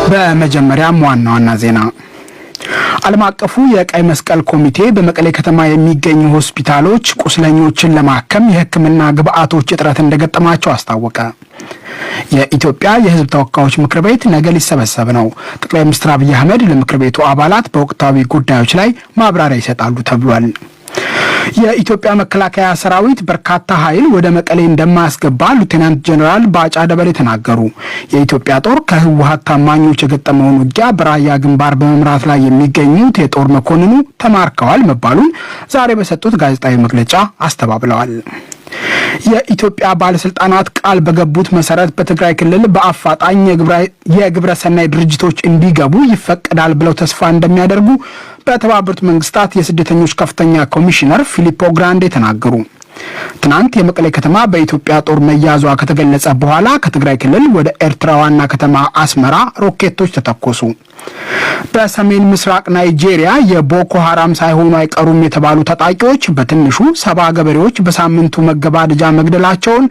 በመጀመሪያም ዋና ዜና ዓለም አቀፉ የቀይ መስቀል ኮሚቴ በመቀሌ ከተማ የሚገኙ ሆስፒታሎች ቁስለኞችን ለማከም የሕክምና ግብአቶች እጥረት እንደገጠማቸው አስታወቀ። የኢትዮጵያ የሕዝብ ተወካዮች ምክር ቤት ነገ ሊሰበሰብ ነው። ጠቅላይ ሚኒስትር አብይ አህመድ ለምክር ቤቱ አባላት በወቅታዊ ጉዳዮች ላይ ማብራሪያ ይሰጣሉ ተብሏል። የኢትዮጵያ መከላከያ ሰራዊት በርካታ ኃይል ወደ መቀሌ እንደማያስገባ ሌተናንት ጀነራል ባጫ ደበሌ ተናገሩ። የኢትዮጵያ ጦር ከህወሓት ታማኞች የገጠመውን ውጊያ በራያ ግንባር በመምራት ላይ የሚገኙት የጦር መኮንኑ ተማርከዋል መባሉን ዛሬ በሰጡት ጋዜጣዊ መግለጫ አስተባብለዋል። የኢትዮጵያ ባለስልጣናት ቃል በገቡት መሰረት በትግራይ ክልል በአፋጣኝ የግብረ ሰናይ ድርጅቶች እንዲገቡ ይፈቀዳል ብለው ተስፋ እንደሚያደርጉ በተባበሩት መንግስታት የስደተኞች ከፍተኛ ኮሚሽነር ፊሊፖ ግራንዴ ተናገሩ። ትናንት የመቀሌ ከተማ በኢትዮጵያ ጦር መያዟ ከተገለጸ በኋላ ከትግራይ ክልል ወደ ኤርትራ ዋና ከተማ አስመራ ሮኬቶች ተተኮሱ። በሰሜን ምስራቅ ናይጄሪያ የቦኮ ሐራም ሳይሆኑ አይቀሩም የተባሉ ታጣቂዎች በትንሹ 70 ገበሬዎች በሳምንቱ መገባደጃ መግደላቸውን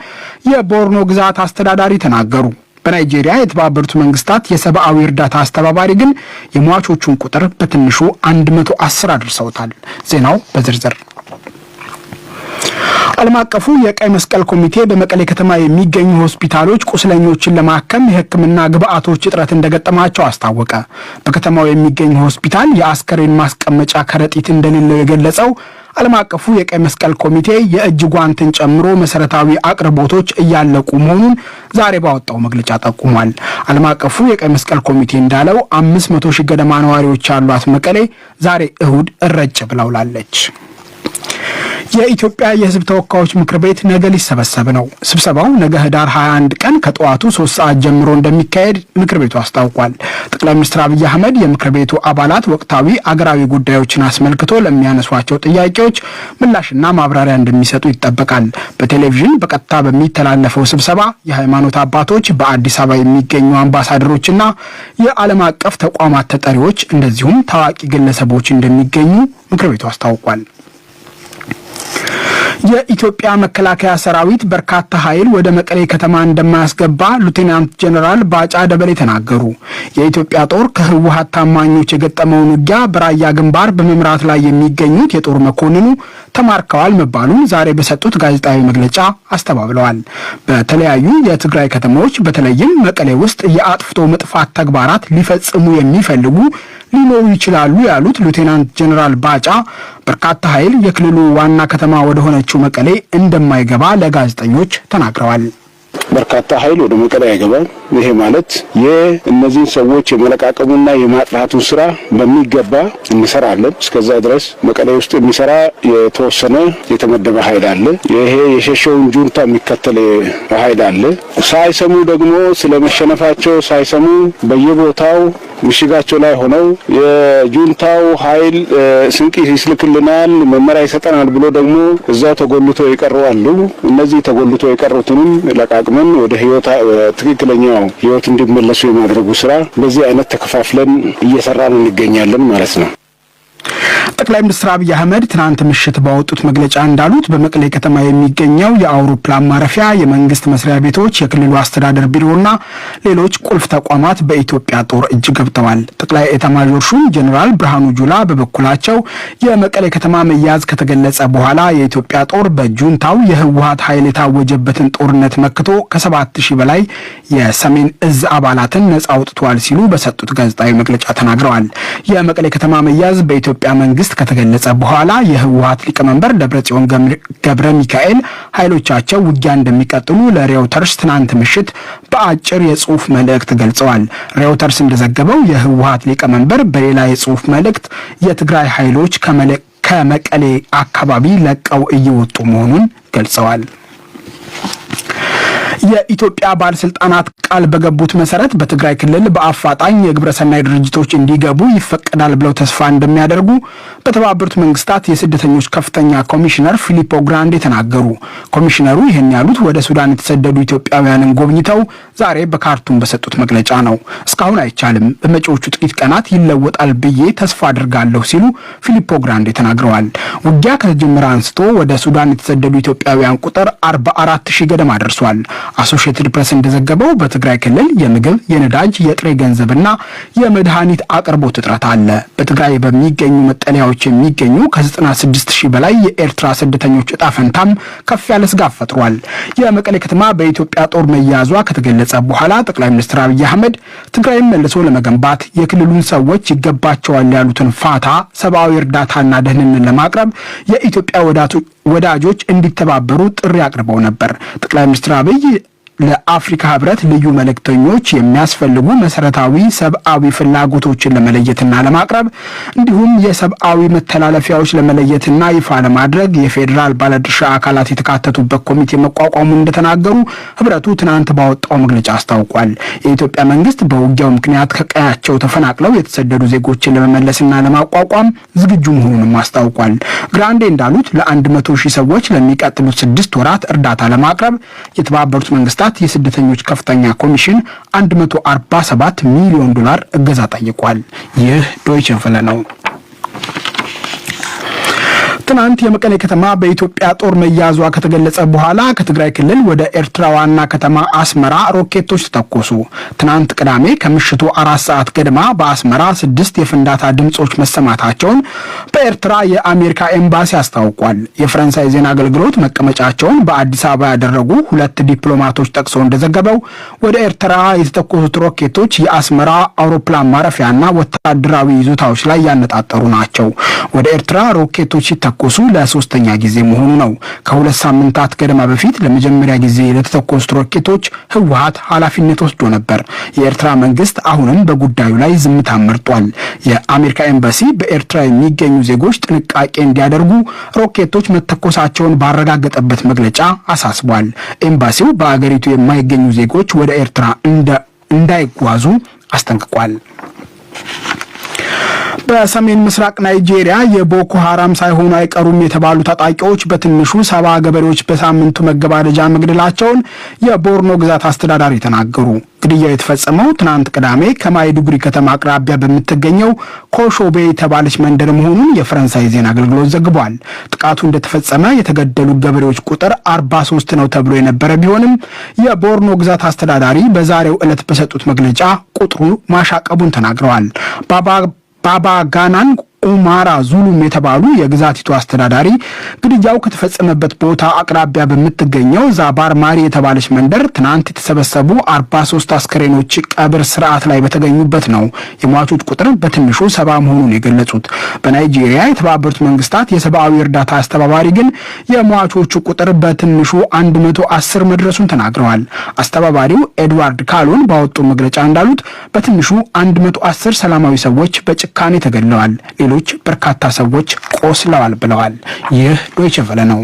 የቦርኖ ግዛት አስተዳዳሪ ተናገሩ። በናይጄሪያ የተባበሩት መንግስታት የሰብአዊ እርዳታ አስተባባሪ ግን የሟቾቹን ቁጥር በትንሹ 110 አድርሰውታል። ዜናው በዝርዝር ዓለም አቀፉ የቀይ መስቀል ኮሚቴ በመቀሌ ከተማ የሚገኙ ሆስፒታሎች ቁስለኞችን ለማከም የሕክምና ግብአቶች እጥረት እንደገጠማቸው አስታወቀ። በከተማው የሚገኝ ሆስፒታል የአስከሬን ማስቀመጫ ከረጢት እንደሌለው የገለጸው ዓለም አቀፉ የቀይ መስቀል ኮሚቴ የእጅ ጓንትን ጨምሮ መሰረታዊ አቅርቦቶች እያለቁ መሆኑን ዛሬ ባወጣው መግለጫ ጠቁሟል። ዓለም አቀፉ የቀይ መስቀል ኮሚቴ እንዳለው 500 ሺህ ገደማ ነዋሪዎች ያሏት መቀሌ ዛሬ እሁድ እረጭ ብላውላለች። የኢትዮጵያ የሕዝብ ተወካዮች ምክር ቤት ነገ ሊሰበሰብ ነው። ስብሰባው ነገ ህዳር 21 ቀን ከጠዋቱ 3 ሰዓት ጀምሮ እንደሚካሄድ ምክር ቤቱ አስታውቋል። ጠቅላይ ሚኒስትር አብይ አህመድ የምክር ቤቱ አባላት ወቅታዊ አገራዊ ጉዳዮችን አስመልክቶ ለሚያነሷቸው ጥያቄዎች ምላሽና ማብራሪያ እንደሚሰጡ ይጠበቃል። በቴሌቪዥን በቀጥታ በሚተላለፈው ስብሰባ የሃይማኖት አባቶች፣ በአዲስ አበባ የሚገኙ አምባሳደሮችና የዓለም አቀፍ ተቋማት ተጠሪዎች እንደዚሁም ታዋቂ ግለሰቦች እንደሚገኙ ምክር ቤቱ አስታውቋል። የኢትዮጵያ መከላከያ ሰራዊት በርካታ ኃይል ወደ መቀሌ ከተማ እንደማያስገባ ሌተናንት ጀነራል ባጫ ደበሌ ተናገሩ። የኢትዮጵያ ጦር ከህወሓት ታማኞች የገጠመውን ውጊያ በራያ ግንባር በመምራት ላይ የሚገኙት የጦር መኮንኑ ተማርከዋል መባሉን ዛሬ በሰጡት ጋዜጣዊ መግለጫ አስተባብለዋል። በተለያዩ የትግራይ ከተሞች በተለይም መቀሌ ውስጥ የአጥፍቶ መጥፋት ተግባራት ሊፈጽሙ የሚፈልጉ ሊኖሩ ይችላሉ ያሉት ሌተናንት ጀነራል ባጫ በርካታ ኃይል የክልሉ ዋና ከተማ ወደ ሆነችው መቀሌ እንደማይገባ ለጋዜጠኞች ተናግረዋል። በርካታ ኃይል ወደ መቀሌ አይገባም። ይሄ ማለት የእነዚህን ሰዎች የመለቃቀሙና የማጥፋቱ ስራ በሚገባ እንሰራለን። እስከዛ ድረስ መቀሌ ውስጥ የሚሰራ የተወሰነ የተመደበ ኃይል አለ። ይሄ የሸሸውን ጁንታ የሚከተል ኃይል አለ። ሳይሰሙ ደግሞ ስለመሸነፋቸው ሳይሰሙ በየቦታው ምሽጋቸው ላይ ሆነው የጁንታው ኃይል ስንቅ ይስልክልናል፣ መመሪያ ይሰጠናል ብሎ ደግሞ እዛው ተጎልቶ የቀሩ አሉ። እነዚህ ተጎልቶ የቀሩትንም ለቃቅመን ወደ ትክክለኛው ህይወት እንዲመለሱ የማድረጉ ስራ በዚህ አይነት ተከፋፍለን እየሰራን እንገኛለን ማለት ነው። ጠቅላይ ሚኒስትር አብይ አህመድ ትናንት ምሽት ባወጡት መግለጫ እንዳሉት በመቀሌ ከተማ የሚገኘው የአውሮፕላን ማረፊያ፣ የመንግስት መስሪያ ቤቶች፣ የክልሉ አስተዳደር ቢሮና ሌሎች ቁልፍ ተቋማት በኢትዮጵያ ጦር እጅ ገብተዋል። ጠቅላይ ኤታማዦር ሹም ጀነራል ብርሃኑ ጁላ በበኩላቸው የመቀሌ ከተማ መያዝ ከተገለጸ በኋላ የኢትዮጵያ ጦር በጁንታው የህወሓት ኃይል የታወጀበትን ጦርነት መክቶ ከ7000 በላይ የሰሜን እዝ አባላትን ነጻ አውጥቷል ሲሉ በሰጡት ጋዜጣዊ መግለጫ ተናግረዋል። የመቀሌ ከተማ መያዝ በኢትዮጵያ መንግስት ከተገለጸ በኋላ የህወሓት ሊቀመንበር ደብረጽዮን ገብረ ሚካኤል ኃይሎቻቸው ውጊያ እንደሚቀጥሉ ለሬውተርስ ትናንት ምሽት በአጭር የጽሑፍ መልእክት ገልጸዋል። ሬውተርስ እንደዘገበው የህወሓት ሊቀመንበር በሌላ የጽሑፍ መልእክት የትግራይ ኃይሎች ከመቀሌ አካባቢ ለቀው እየወጡ መሆኑን ገልጸዋል። የኢትዮጵያ ባለስልጣናት ቃል በገቡት መሰረት በትግራይ ክልል በአፋጣኝ የግብረ ሰናይ ድርጅቶች እንዲገቡ ይፈቀዳል ብለው ተስፋ እንደሚያደርጉ በተባበሩት መንግስታት የስደተኞች ከፍተኛ ኮሚሽነር ፊሊፖ ግራንዴ ተናገሩ። ኮሚሽነሩ ይህን ያሉት ወደ ሱዳን የተሰደዱ ኢትዮጵያውያንን ጎብኝተው ዛሬ በካርቱም በሰጡት መግለጫ ነው። እስካሁን አይቻልም፣ በመጪዎቹ ጥቂት ቀናት ይለወጣል ብዬ ተስፋ አድርጋለሁ ሲሉ ፊሊፖ ግራንዴ ተናግረዋል። ውጊያ ከተጀመረ አንስቶ ወደ ሱዳን የተሰደዱ ኢትዮጵያውያን ቁጥር 44000 ገደማ ደርሷል። አሶሺየትድ ፕሬስ እንደዘገበው በትግራይ ክልል የምግብ፣ የነዳጅ፣ የጥሬ ገንዘብና የመድኃኒት አቅርቦት እጥረት አለ። በትግራይ በሚገኙ መጠለያዎች የሚገኙ ከ96 ሺህ በላይ የኤርትራ ስደተኞች እጣ ፈንታም ከፍ ያለ ስጋት ፈጥሯል። የመቀሌ ከተማ በኢትዮጵያ ጦር መያዟ ከተገለጸ በኋላ ጠቅላይ ሚኒስትር አብይ አህመድ ትግራይን መልሶ ለመገንባት የክልሉን ሰዎች ይገባቸዋል ያሉትን ፋታ፣ ሰብአዊ እርዳታና ደህንነት ለማቅረብ የኢትዮጵያ ወዳጆች እንዲተባበሩ ጥሪ አቅርበው ነበር። ጠቅላይ ሚኒስትር አብይ ለአፍሪካ ህብረት ልዩ መልእክተኞች የሚያስፈልጉ መሰረታዊ ሰብአዊ ፍላጎቶችን ለመለየትና ለማቅረብ እንዲሁም የሰብአዊ መተላለፊያዎች ለመለየትና ይፋ ለማድረግ የፌዴራል ባለድርሻ አካላት የተካተቱበት ኮሚቴ መቋቋሙን እንደተናገሩ ህብረቱ ትናንት ባወጣው መግለጫ አስታውቋል። የኢትዮጵያ መንግስት በውጊያው ምክንያት ከቀያቸው ተፈናቅለው የተሰደዱ ዜጎችን ለመመለስና ለማቋቋም ዝግጁ መሆኑንም አስታውቋል። ግራንዴ እንዳሉት ለ100 ሺህ ሰዎች ለሚቀጥሉት 6 ወራት እርዳታ ለማቅረብ የተባበሩት መንግስታት የስደተኞች ከፍተኛ ኮሚሽን 147 ሚሊዮን ዶላር እገዛ ጠይቋል። ይህ ዶይቼ ቬለ ነው። ትናንት የመቀሌ ከተማ በኢትዮጵያ ጦር መያዟ ከተገለጸ በኋላ ከትግራይ ክልል ወደ ኤርትራ ዋና ከተማ አስመራ ሮኬቶች ተተኮሱ። ትናንት ቅዳሜ ከምሽቱ 4 ሰዓት ገደማ በአስመራ 6 የፍንዳታ ድምጾች መሰማታቸውን በኤርትራ የአሜሪካ ኤምባሲ አስታውቋል። የፈረንሳይ ዜና አገልግሎት መቀመጫቸውን በአዲስ አበባ ያደረጉ 2 ዲፕሎማቶች ጠቅሶ እንደዘገበው ወደ ኤርትራ የተተኮሱት ሮኬቶች የአስመራ አውሮፕላን ማረፊያና ወታደራዊ ይዞታዎች ላይ ያነጣጠሩ ናቸው። ወደ ኤርትራ ሮኬቶች ሲተኮሱ ለሶስተኛ ጊዜ መሆኑ ነው። ከ2 ሳምንታት ገደማ በፊት ለመጀመሪያ ጊዜ ለተተኮሱት ሮኬቶች ህወሓት ኃላፊነት ወስዶ ነበር። የኤርትራ መንግስት አሁንም በጉዳዩ ላይ ዝምታ መርጧል። የአሜሪካ ኤምባሲ በኤርትራ የሚገኙ ዜጎች ጥንቃቄ እንዲያደርጉ ሮኬቶች መተኮሳቸውን ባረጋገጠበት መግለጫ አሳስቧል። ኤምባሲው በአገሪቱ የማይገኙ ዜጎች ወደ ኤርትራ እንዳይጓዙ አስጠንቅቋል። በሰሜን ምስራቅ ናይጄሪያ የቦኮ ሐራም ሳይሆኑ አይቀሩም የተባሉ ታጣቂዎች በትንሹ 70 ገበሬዎች በሳምንቱ መገባደጃ መግደላቸውን የቦርኖ ግዛት አስተዳዳሪ ተናገሩ። ግድያው የተፈጸመው ትናንት ቅዳሜ ከማይዱጉሪ ከተማ አቅራቢያ በምትገኘው ኮሾቤ የተባለች መንደር መሆኑን የፈረንሳይ ዜና አገልግሎት ዘግቧል። ጥቃቱ እንደተፈጸመ የተገደሉ ገበሬዎች ቁጥር 43 ነው ተብሎ የነበረ ቢሆንም የቦርኖ ግዛት አስተዳዳሪ በዛሬው ዕለት በሰጡት መግለጫ ቁጥሩ ማሻቀቡን ተናግረዋል። ባባ ጋናን ኡማራ ዙሉም የተባሉ የግዛቲቱ አስተዳዳሪ ግድያው ከተፈጸመበት ቦታ አቅራቢያ በምትገኘው ዛባር ማሪ የተባለች መንደር ትናንት የተሰበሰቡ 43 አስከሬኖች ቀብር ስርዓት ላይ በተገኙበት ነው የሟቾች ቁጥር በትንሹ 70 መሆኑን የገለጹት። በናይጄሪያ የተባበሩት መንግስታት የሰብአዊ እርዳታ አስተባባሪ ግን የሟቾቹ ቁጥር በትንሹ 110 መድረሱን ተናግረዋል። አስተባባሪው ኤድዋርድ ካሎን ባወጡ መግለጫ እንዳሉት በትንሹ 110 ሰላማዊ ሰዎች በጭካኔ ተገድለዋል። ሌሎች በርካታ ሰዎች ቆስለዋል ብለዋል። ይህ ዶይቼ ቬለ ነው።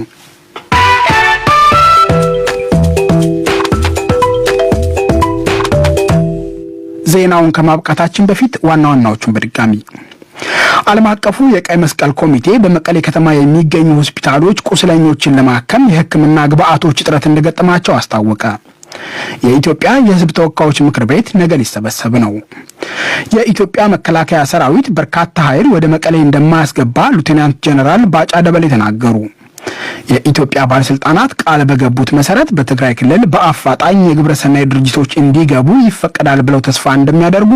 ዜናውን ከማብቃታችን በፊት ዋና ዋናዎቹን በድጋሚ ዓለም አቀፉ የቀይ መስቀል ኮሚቴ በመቀሌ ከተማ የሚገኙ ሆስፒታሎች ቁስለኞችን ለማከም የሕክምና ግብአቶች እጥረት እንደገጠማቸው አስታወቀ። የኢትዮጵያ የሕዝብ ተወካዮች ምክር ቤት ነገ ሊሰበሰብ ነው። የኢትዮጵያ መከላከያ ሰራዊት በርካታ ኃይል ወደ መቀሌ እንደማያስገባ ሌተናንት ጀነራል ባጫ ደበሌ ተናገሩ። የኢትዮጵያ ባለስልጣናት ቃል በገቡት መሰረት በትግራይ ክልል በአፋጣኝ የግብረ ሰናይ ድርጅቶች እንዲገቡ ይፈቀዳል ብለው ተስፋ እንደሚያደርጉ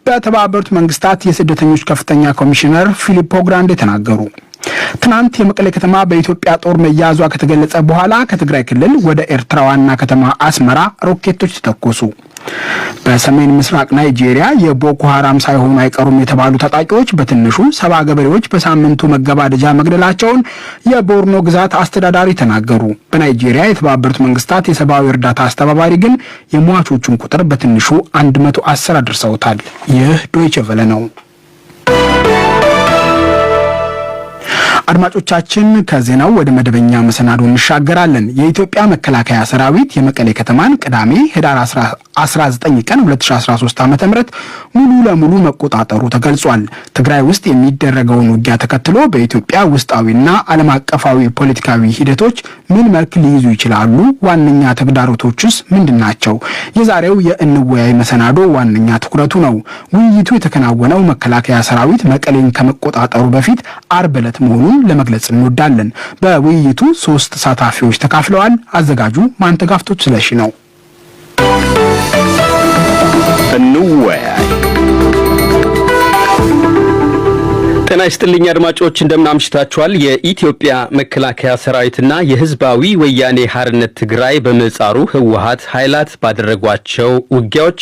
በተባበሩት መንግስታት የስደተኞች ከፍተኛ ኮሚሽነር ፊሊፖ ግራንዴ ተናገሩ። ትናንት የመቀሌ ከተማ በኢትዮጵያ ጦር መያዟ ከተገለጸ በኋላ ከትግራይ ክልል ወደ ኤርትራ ዋና ከተማ አስመራ ሮኬቶች ተተኮሱ። በሰሜን ምስራቅ ናይጄሪያ የቦኮ ሐራም ሳይሆኑ አይቀሩም የተባሉ ታጣቂዎች በትንሹ 70 ገበሬዎች በሳምንቱ መገባደጃ መግደላቸውን የቦርኖ ግዛት አስተዳዳሪ ተናገሩ። በናይጄሪያ የተባበሩት መንግስታት የሰብአዊ እርዳታ አስተባባሪ ግን የሟቾቹን ቁጥር በትንሹ 110 አድርሰውታል። ይህ ዶይቼ ቬለ ነው። አድማጮቻችን ከዜናው ወደ መደበኛ መሰናዶ እንሻገራለን። የኢትዮጵያ መከላከያ ሰራዊት የመቀሌ ከተማን ቅዳሜ ህዳር 19 ቀን 2013 ዓ.ም ሙሉ ለሙሉ መቆጣጠሩ ተገልጿል። ትግራይ ውስጥ የሚደረገውን ውጊያ ተከትሎ በኢትዮጵያ ውስጣዊና ዓለም አቀፋዊ ፖለቲካዊ ሂደቶች ምን መልክ ሊይዙ ይችላሉ? ዋነኛ ተግዳሮቶችስ ምንድናቸው? የዛሬው የእንወያይ መሰናዶ ዋነኛ ትኩረቱ ነው። ውይይቱ የተከናወነው መከላከያ ሰራዊት መቀሌን ከመቆጣጠሩ በፊት አርብ ዕለት መሆኑን ለመግለጽ እንወዳለን። በውይይቱ 3 ተሳታፊዎች ተካፍለዋል። አዘጋጁ ማንተጋፍቶች ስለሺ ነው። እንወያይ። ጤና ይስጥልኝ አድማጮች፣ እንደምን አምሽታችኋል። የኢትዮጵያ መከላከያ ሰራዊትና የህዝባዊ ወያኔ ሓርነት ትግራይ በምህጻሩ ህወሓት ኃይላት ባደረጓቸው ውጊያዎች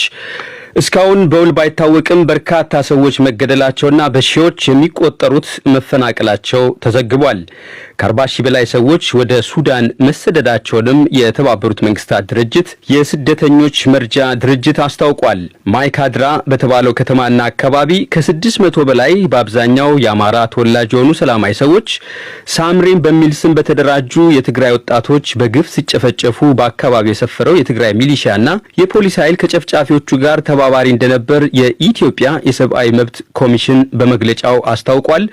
እስካሁን በውል ባይታወቅም በርካታ ሰዎች መገደላቸውና በሺዎች የሚቆጠሩት መፈናቀላቸው ተዘግቧል። ከ40 ሺህ በላይ ሰዎች ወደ ሱዳን መሰደዳቸውንም የተባበሩት መንግስታት ድርጅት የስደተኞች መርጃ ድርጅት አስታውቋል። ማይካድራ በተባለው ከተማና አካባቢ ከ600 በላይ በአብዛኛው የአማራ ተወላጅ የሆኑ ሰላማዊ ሰዎች ሳምሬን በሚል ስም በተደራጁ የትግራይ ወጣቶች በግፍ ሲጨፈጨፉ በአካባቢው የሰፈረው የትግራይ ሚሊሻና የፖሊስ ኃይል ከጨፍጫፊዎቹ ጋር ተባባሪ እንደነበር የኢትዮጵያ የሰብአዊ መብት ኮሚሽን በመግለጫው አስታውቋል።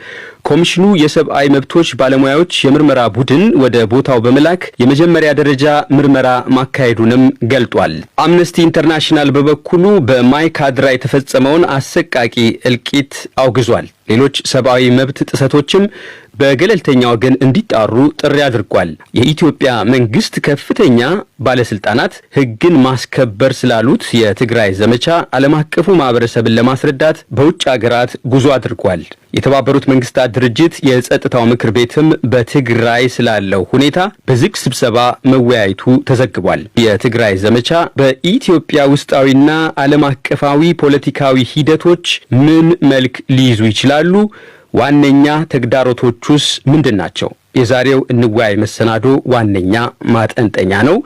ኮሚሽኑ የሰብአዊ መብቶች ባለሙያዎች የምርመራ ቡድን ወደ ቦታው በመላክ የመጀመሪያ ደረጃ ምርመራ ማካሄዱንም ገልጧል። አምነስቲ ኢንተርናሽናል በበኩሉ በማይካድራ የተፈጸመውን አሰቃቂ እልቂት አውግዟል። ሌሎች ሰብአዊ መብት ጥሰቶችም በገለልተኛ ወገን እንዲጣሩ ጥሪ አድርጓል። የኢትዮጵያ መንግስት ከፍተኛ ባለስልጣናት ሕግን ማስከበር ስላሉት የትግራይ ዘመቻ ዓለም አቀፉ ማህበረሰብን ለማስረዳት በውጭ ሀገራት ጉዞ አድርጓል። የተባበሩት መንግስታት ድርጅት የጸጥታው ምክር ቤትም በትግራይ ስላለው ሁኔታ በዝግ ስብሰባ መወያየቱ ተዘግቧል። የትግራይ ዘመቻ በኢትዮጵያ ውስጣዊና ዓለም አቀፋዊ ፖለቲካዊ ሂደቶች ምን መልክ ሊይዙ ይችላሉ? ዋነኛ ተግዳሮቶቹስ ምንድን ናቸው? የዛሬው እንወያይ መሰናዶ ዋነኛ ማጠንጠኛ ነው።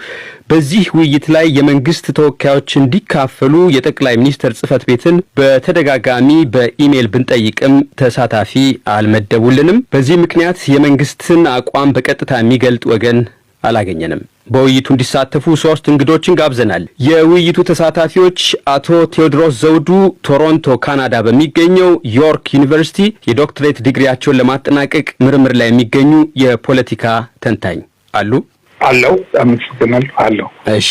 በዚህ ውይይት ላይ የመንግስት ተወካዮች እንዲካፈሉ የጠቅላይ ሚኒስትር ጽህፈት ቤትን በተደጋጋሚ በኢሜል ብንጠይቅም ተሳታፊ አልመደቡልንም። በዚህ ምክንያት የመንግስትን አቋም በቀጥታ የሚገልጥ ወገን አላገኘንም። በውይይቱ እንዲሳተፉ 3 እንግዶችን ጋብዘናል። የውይይቱ ተሳታፊዎች አቶ ቴዎድሮስ ዘውዱ ቶሮንቶ ካናዳ በሚገኘው ዮርክ ዩኒቨርሲቲ የዶክትሬት ዲግሪያቸውን ለማጠናቀቅ ምርምር ላይ የሚገኙ የፖለቲካ ተንታኝ አሉ። አለው አመሰግናለሁ። አለው። እሺ።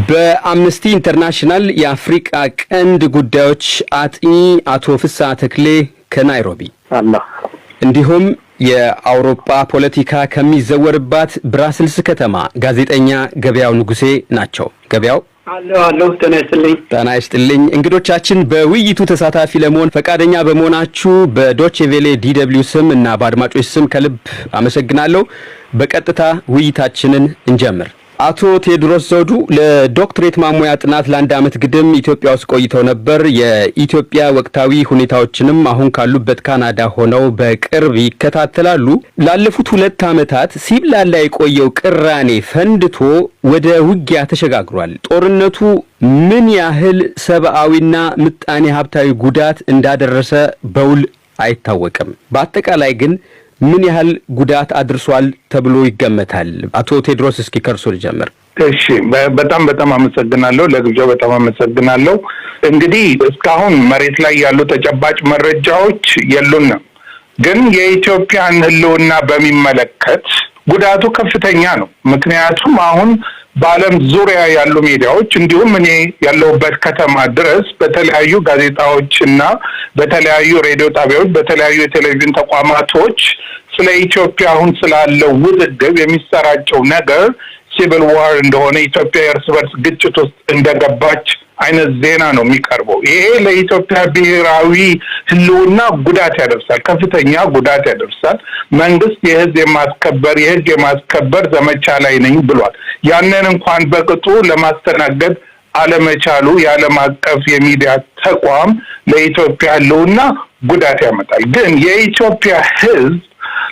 በአምነስቲ ኢንተርናሽናል የአፍሪካ ቀንድ ጉዳዮች አጥኚ አቶ ፍስሐ ተክሌ ከናይሮቢ አላ እንዲሁም የአውሮፓ ፖለቲካ ከሚዘወርባት ብራስልስ ከተማ ጋዜጠኛ ገበያው ንጉሴ ናቸው። ገበያው አለው። ጤና ይስጥልኝ። እንግዶቻችን በውይይቱ ተሳታፊ ለመሆን ፈቃደኛ በመሆናችሁ በዶቼ ቬሌ ዲደብሊው ስም እና በአድማጮች ስም ከልብ አመሰግናለሁ። በቀጥታ ውይይታችንን እንጀምር። አቶ ቴዎድሮስ ዘውዱ ለዶክትሬት ማሞያ ጥናት ለ1 ዓመት ግድም ኢትዮጵያ ውስጥ ቆይተው ነበር። የኢትዮጵያ ወቅታዊ ሁኔታዎችንም አሁን ካሉበት ካናዳ ሆነው በቅርብ ይከታተላሉ። ላለፉት 2 ዓመታት ሲብላላ የቆየው ቅራኔ ፈንድቶ ወደ ውጊያ ተሸጋግሯል። ጦርነቱ ምን ያህል ሰብአዊና ምጣኔ ሀብታዊ ጉዳት እንዳደረሰ በውል አይታወቅም። በአጠቃላይ ግን ምን ያህል ጉዳት አድርሷል ተብሎ ይገመታል? አቶ ቴዎድሮስ እስኪ ከርሶ ልጀምር። እሺ፣ በጣም አመሰግናለሁ። ለግብዣው በጣም አመሰግናለሁ። እንግዲህ እስካሁን መሬት ላይ ያሉ ተጨባጭ መረጃዎች የሉንም፣ ግን የኢትዮጵያን ሕልውና በሚመለከት ጉዳቱ ከፍተኛ ነው። ምክንያቱም አሁን በዓለም ዙሪያ ያሉ ሚዲያዎች እንዲሁም እኔ ያለሁበት ከተማ ድረስ በተለያዩ ጋዜጣዎች እና በተለያዩ ሬዲዮ ጣቢያዎች፣ በተለያዩ የቴሌቪዥን ተቋማቶች ስለ ኢትዮጵያ አሁን ስላለው ውዝግብ የሚሰራጨው ነገር ሲቪል ዋር እንደሆነ፣ ኢትዮጵያ የእርስ በርስ ግጭት ውስጥ እንደገባች አይነት ዜና ነው የሚቀርበው። ይሄ ለኢትዮጵያ ብሔራዊ ሕልውና ጉዳት ያደርሳል፣ ከፍተኛ ጉዳት ያደርሳል። መንግስት የህግ የማስከበር ዘመቻ ላይ ነኝ ብሏል። ያንን እንኳን በቅጡ ለማስተናገድ አለመቻሉ የዓለም አቀፍ የሚዲያ ተቋም ለኢትዮጵያ ሕልውና ጉዳት ያመጣል። ግን የኢትዮጵያ ህዝብ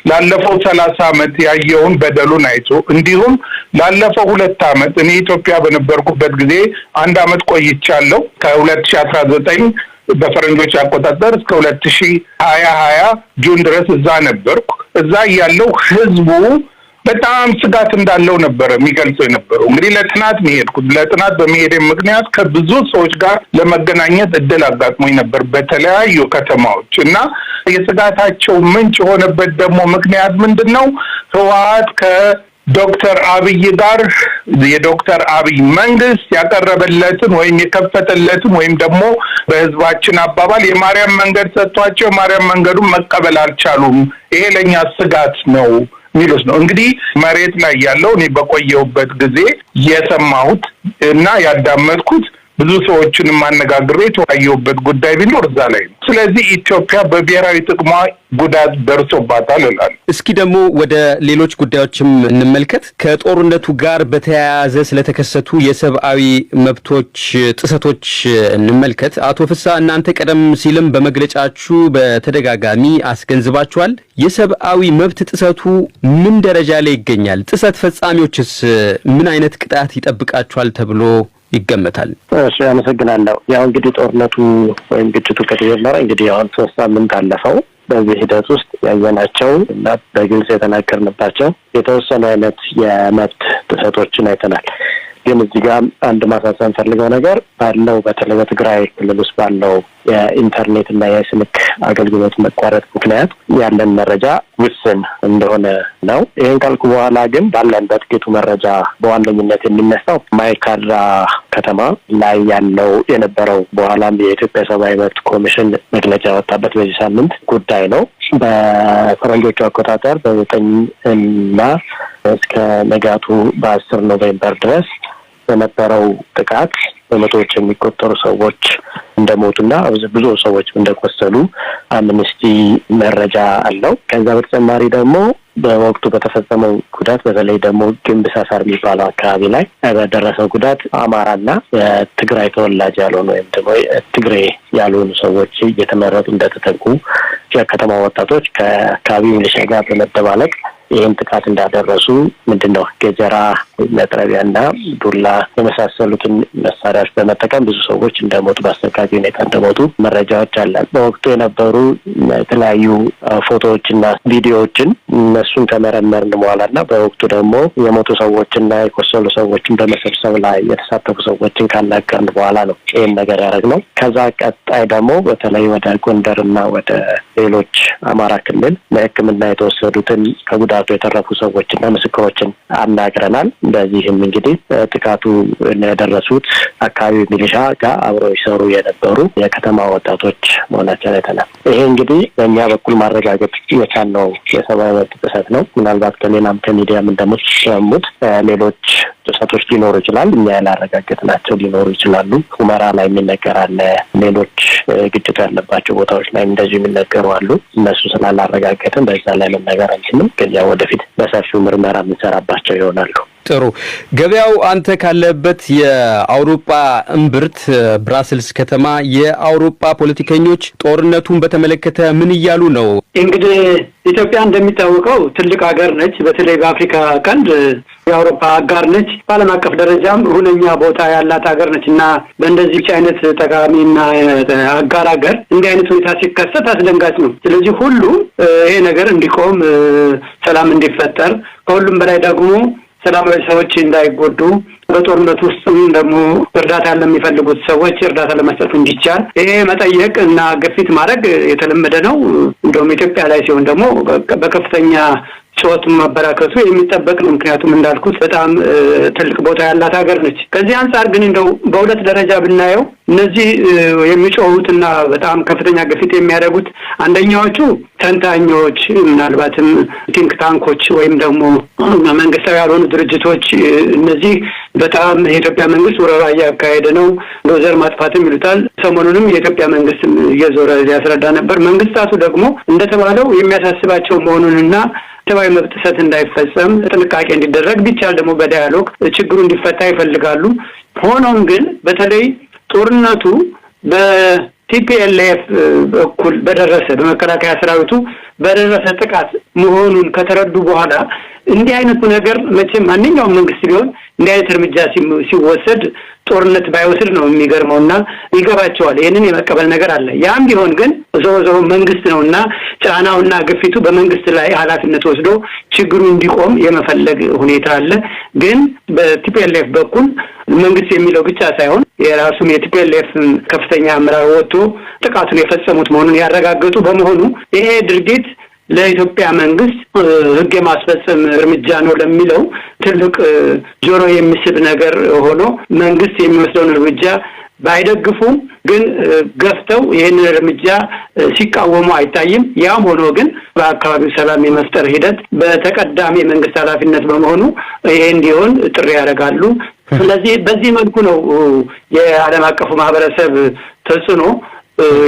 ላለፈው 30 ዓመት ያየውን በደሉን አይቶ እንዲሁም ላለፈው 2 ዓመት እኔ ኢትዮጵያ በነበርኩበት ጊዜ 1 ዓመት ቆይቻለሁ። ከ2019 በፈረንጆች አቆጣጠር እስከ 2020 ጁን ድረስ እዛ ነበርኩ። እዛ ያለው ህዝቡ በጣም ስጋት እንዳለው ነበር የሚገልጸው የነበረው። እንግዲህ ለጥናት በመሄድ ምክንያት ከብዙ ሰዎች ጋር ለመገናኘት እድል አጋጥሞኝ ነበር በተለያዩ ከተማዎች እና የስጋታቸው ምንጭ የሆነበት ደግሞ ምክንያት ምንድነው? ህወሓት ከዶክተር አብይ ጋር የዶክተር አብይ መንግስት ያቀረበለትን ወይም የከፈተለትን ወይም ደግሞ በህዝባችን አባባል የማርያም መንገድ ሰጥቷቸው ማርያም መንገዱን መቀበል አልቻሉም። ይሄ ለኛ ስጋት ነው ሚሉስ ነው። እንግዲህ መሬት ላይ ያለው እኔ በቆየሁበት ጊዜ የሰማሁት እና ያዳመጥኩት ብዙ ሰዎችን ማነጋግሬ የተወያየሁበት ጉዳይ ቢኖር እዛ ላይ ነው። ስለዚህ ኢትዮጵያ በብሔራዊ ጥቅሟ ጉዳት ደርሶባታል እላለሁ። እስኪ ደግሞ ወደ ሌሎች ጉዳዮችም እንመልከት። ከጦርነቱ ጋር በተያያዘ ስለተከሰቱ የሰብአዊ መብቶች ጥሰቶች እንመልከት። አቶ ፍስሐ፣ እናንተ ቀደም ሲልም በመግለጫችሁ በተደጋጋሚ አስገንዝባችኋል። የሰብአዊ መብት ጥሰቱ ምን ደረጃ ላይ ይገኛል? ጥሰት ፈጻሚዎችስ ምን አይነት ቅጣት ይጠብቃቸዋል ተብሎ ይገመታል? እሺ፣ አመሰግናለሁ። ያው እንግዲህ ጦርነቱ ወይም ግጭቱ ከተጀመረ እንግዲህ አሁን 3 ሳምንት አለፈው። በዚህ ሂደት ውስጥ ያየናቸው እና በግልጽ የተናገርንባቸው የተወሰኑ አይነት የመብት ጥሰቶችን አይተናል። ግን እዚህ ጋር አንድ ማሳሰብ ፈልገው ነገር ባለው በተለይ በትግራይ ክልል ውስጥ ባለው የኢንተርኔት እና የስልክ አገልግሎት መቋረጥ ምክንያት ያለን መረጃ ውስን እንደሆነ ነው። ይህን ካልኩ በኋላ ግን ባለን በጥቂቱ መረጃ በዋነኝነት የሚነሳው ማይካድራ ከተማ ላይ ያለው የነበረው በኋላም የኢትዮጵያ ሰብአዊ መብት ኮሚሽን መግለጫ ያወጣበት በዚህ ሳምንት ጉዳይ ነው። በፈረንጆቹ አቆጣጠር በ9 እና እስከ ንጋቱ በ10 ኖቬምበር ድረስ በነበረው ጥቃት በመቶዎች የሚቆጠሩ ሰዎች እንደሞቱና ብዙ ሰዎች እንደቆሰሉ አምነስቲ መረጃ አለው። ከዛ በተጨማሪ ደግሞ በወቅቱ በተፈጸመው ጉዳት በተለይ ደግሞ ግንብ ሳሳር የሚባለው አካባቢ ላይ በደረሰው ጉዳት አማራና የትግራይ ተወላጅ ያልሆኑ ወይም ደግሞ ትግሬ ያልሆኑ ሰዎች እየተመረጡ እንደተጠቁ የከተማ ወጣቶች ከአካባቢው ሚሊሻ ጋር በመደባለቅ ይህን ጥቃት እንዳደረሱ ምንድነው ገጀራ፣ መጥረቢያና ዱላ የመሳሰሉትን መሳሪያዎች በመጠቀም ብዙ ሰዎች እንደሞቱ በአሰቃቂ ሁኔታ እንደሞቱ መረጃዎች አለ። በወቅቱ የነበሩ የተለያዩ ፎቶዎችና ቪዲዮዎችን እነሱን ከመረመርን በኋላና በወቅቱ ደግሞ የሞቱ ሰዎችና የቆሰሉ ሰዎችን በመሰብሰብ ላይ የተሳተፉ ሰዎችን ካናገርን በኋላ ነው ይህን ነገር ያደረግነው። ከዛ ቀጣይ ደግሞ በተለይ ወደ ጎንደርና ወደ ሌሎች አማራ ክልል ለሕክምና የተወሰዱትን ከጉዳቱ የተረፉ ሰዎችና ምስክሮችን አናግረናል። በዚህም እንግዲህ ጥቃቱ ያደረሱት አካባቢ ሚሊሻ ጋር አብረው ይሰሩ የነበሩ የከተማ ወጣቶች መሆናቸውን አይተናል። ይሄ እንግዲህ በእኛ በኩል ማረጋገጥ የቻልነው የሰብአዊ መብት ጥሰት ነው። ምናልባት ከሌላም ከሚዲያም እንደምትሰሙት ሌሎች ጥሰቶች ሊኖሩ ይችላል። እኛ ያላረጋገጥናቸው ሊኖሩ ይችላሉ። ሁመራ ላይ የሚነገር አለ። ሌሎች ግጭት ያለባቸው ቦታዎች ላይ እንደዚሁ የሚነገሩ አሉ። እነሱ ስላላረጋገጥን በዛ ላይ መናገር አንችልም። ግን ያው ወደፊት በሰፊው ምርመራ የምንሰራባቸው ይሆናሉ። ጥሩ። ገበያው፣ አንተ ካለበት የአውሮፓ እምብርት ብራስልስ ከተማ የአውሮፓ ፖለቲከኞች ጦርነቱን በተመለከተ ምን እያሉ ነው? እንግዲህ ኢትዮጵያ እንደሚታወቀው ትልቅ ሀገር ነች። በተለይ በአፍሪካ ቀንድ የአውሮፓ አጋር ነች። በዓለም አቀፍ ደረጃም ሁነኛ ቦታ ያላት ሀገር ነች እና በእንደዚህ አይነት ጠቃሚና አጋር ሀገር እንዲህ አይነት ሁኔታ ሲከሰት አስደንጋጭ ነው። ስለዚህ ሁሉ ይሄ ነገር እንዲቆም፣ ሰላም እንዲፈጠር፣ ከሁሉም በላይ ደግሞ ሰላማዊ ሰዎች እንዳይጎዱ፣ በጦርነት ውስጥም ደግሞ እርዳታ ለሚፈልጉት ሰዎች እርዳታ ለመስጠት እንዲቻል ይሄ መጠየቅ እና ግፊት ማድረግ የተለመደ ነው። እንደውም ኢትዮጵያ ላይ ሲሆን ደግሞ በከፍተኛ ጩኸቱን ማበራከቱ የሚጠበቅ ነው። ምክንያቱም እንዳልኩት በጣም ትልቅ ቦታ ያላት ሀገር ነች። ከዚህ አንጻር ግን እንደው በሁለት ደረጃ ብናየው እነዚህ የሚጮሁትና በጣም ከፍተኛ ግፊት የሚያደርጉት አንደኛዎቹ ተንታኞች፣ ምናልባትም ቲንክ ታንኮች ወይም ደግሞ መንግስታዊ ያልሆኑ ድርጅቶች፣ እነዚህ በጣም የኢትዮጵያ መንግስት ወረራ እያካሄደ ነው፣ ዘር ማጥፋትም ይሉታል። ሰሞኑንም የኢትዮጵያ መንግስት እየዞረ ያስረዳ ነበር። መንግስታቱ ደግሞ እንደተባለው የሚያሳስባቸው መሆኑንና ሰብአዊ መብት ጥሰት እንዳይፈጸም ጥንቃቄ እንዲደረግ ቢቻል ደግሞ በዳያሎግ ችግሩ እንዲፈታ ይፈልጋሉ። ሆኖም ግን በተለይ ጦርነቱ በቲፒኤልኤፍ በኩል በደረሰ በመከላከያ ሰራዊቱ በደረሰ ጥቃት መሆኑን ከተረዱ በኋላ እንዲህ አይነቱ ነገር መቼም ማንኛውም መንግስት ቢሆን እንዲህ አይነት እርምጃ ሲወሰድ ጦርነት ባይወስድ ነው የሚገርመውና ይገባቸዋል። ይሄንን የመቀበል ነገር አለ። ያም ቢሆን ግን ዞሮ መንግስት ነውና ጫናውና ግፊቱ በመንግስት ላይ ኃላፊነት ወስዶ ችግሩ እንዲቆም የመፈለግ ሁኔታ አለ። ግን በቲፒኤልኤፍ በኩል መንግስት የሚለው ብቻ ሳይሆን የራሱም የቲፒኤልኤፍ ከፍተኛ አመራር ወጥቶ ጥቃቱን የፈጸሙት መሆኑን ያረጋገጡ በመሆኑ ይሄ ድርጊት ለኢትዮጵያ መንግስት ህግ የማስፈጸም እርምጃ ነው ለሚለው ትልቅ ጆሮ የሚስብ ነገር ሆኖ መንግስት የሚወስደውን እርምጃ ባይደግፉም ግን ገፍተው ይህንን እርምጃ ሲቃወሙ አይታይም። ያም ሆኖ ግን በአካባቢው ሰላም የመፍጠር ሂደት በተቀዳሚ መንግስት ኃላፊነት በመሆኑ ይሄ እንዲሆን ጥሪ ያደርጋሉ። ስለዚህ በዚህ መልኩ ነው የዓለም አቀፉ ማህበረሰብ ተጽዕኖ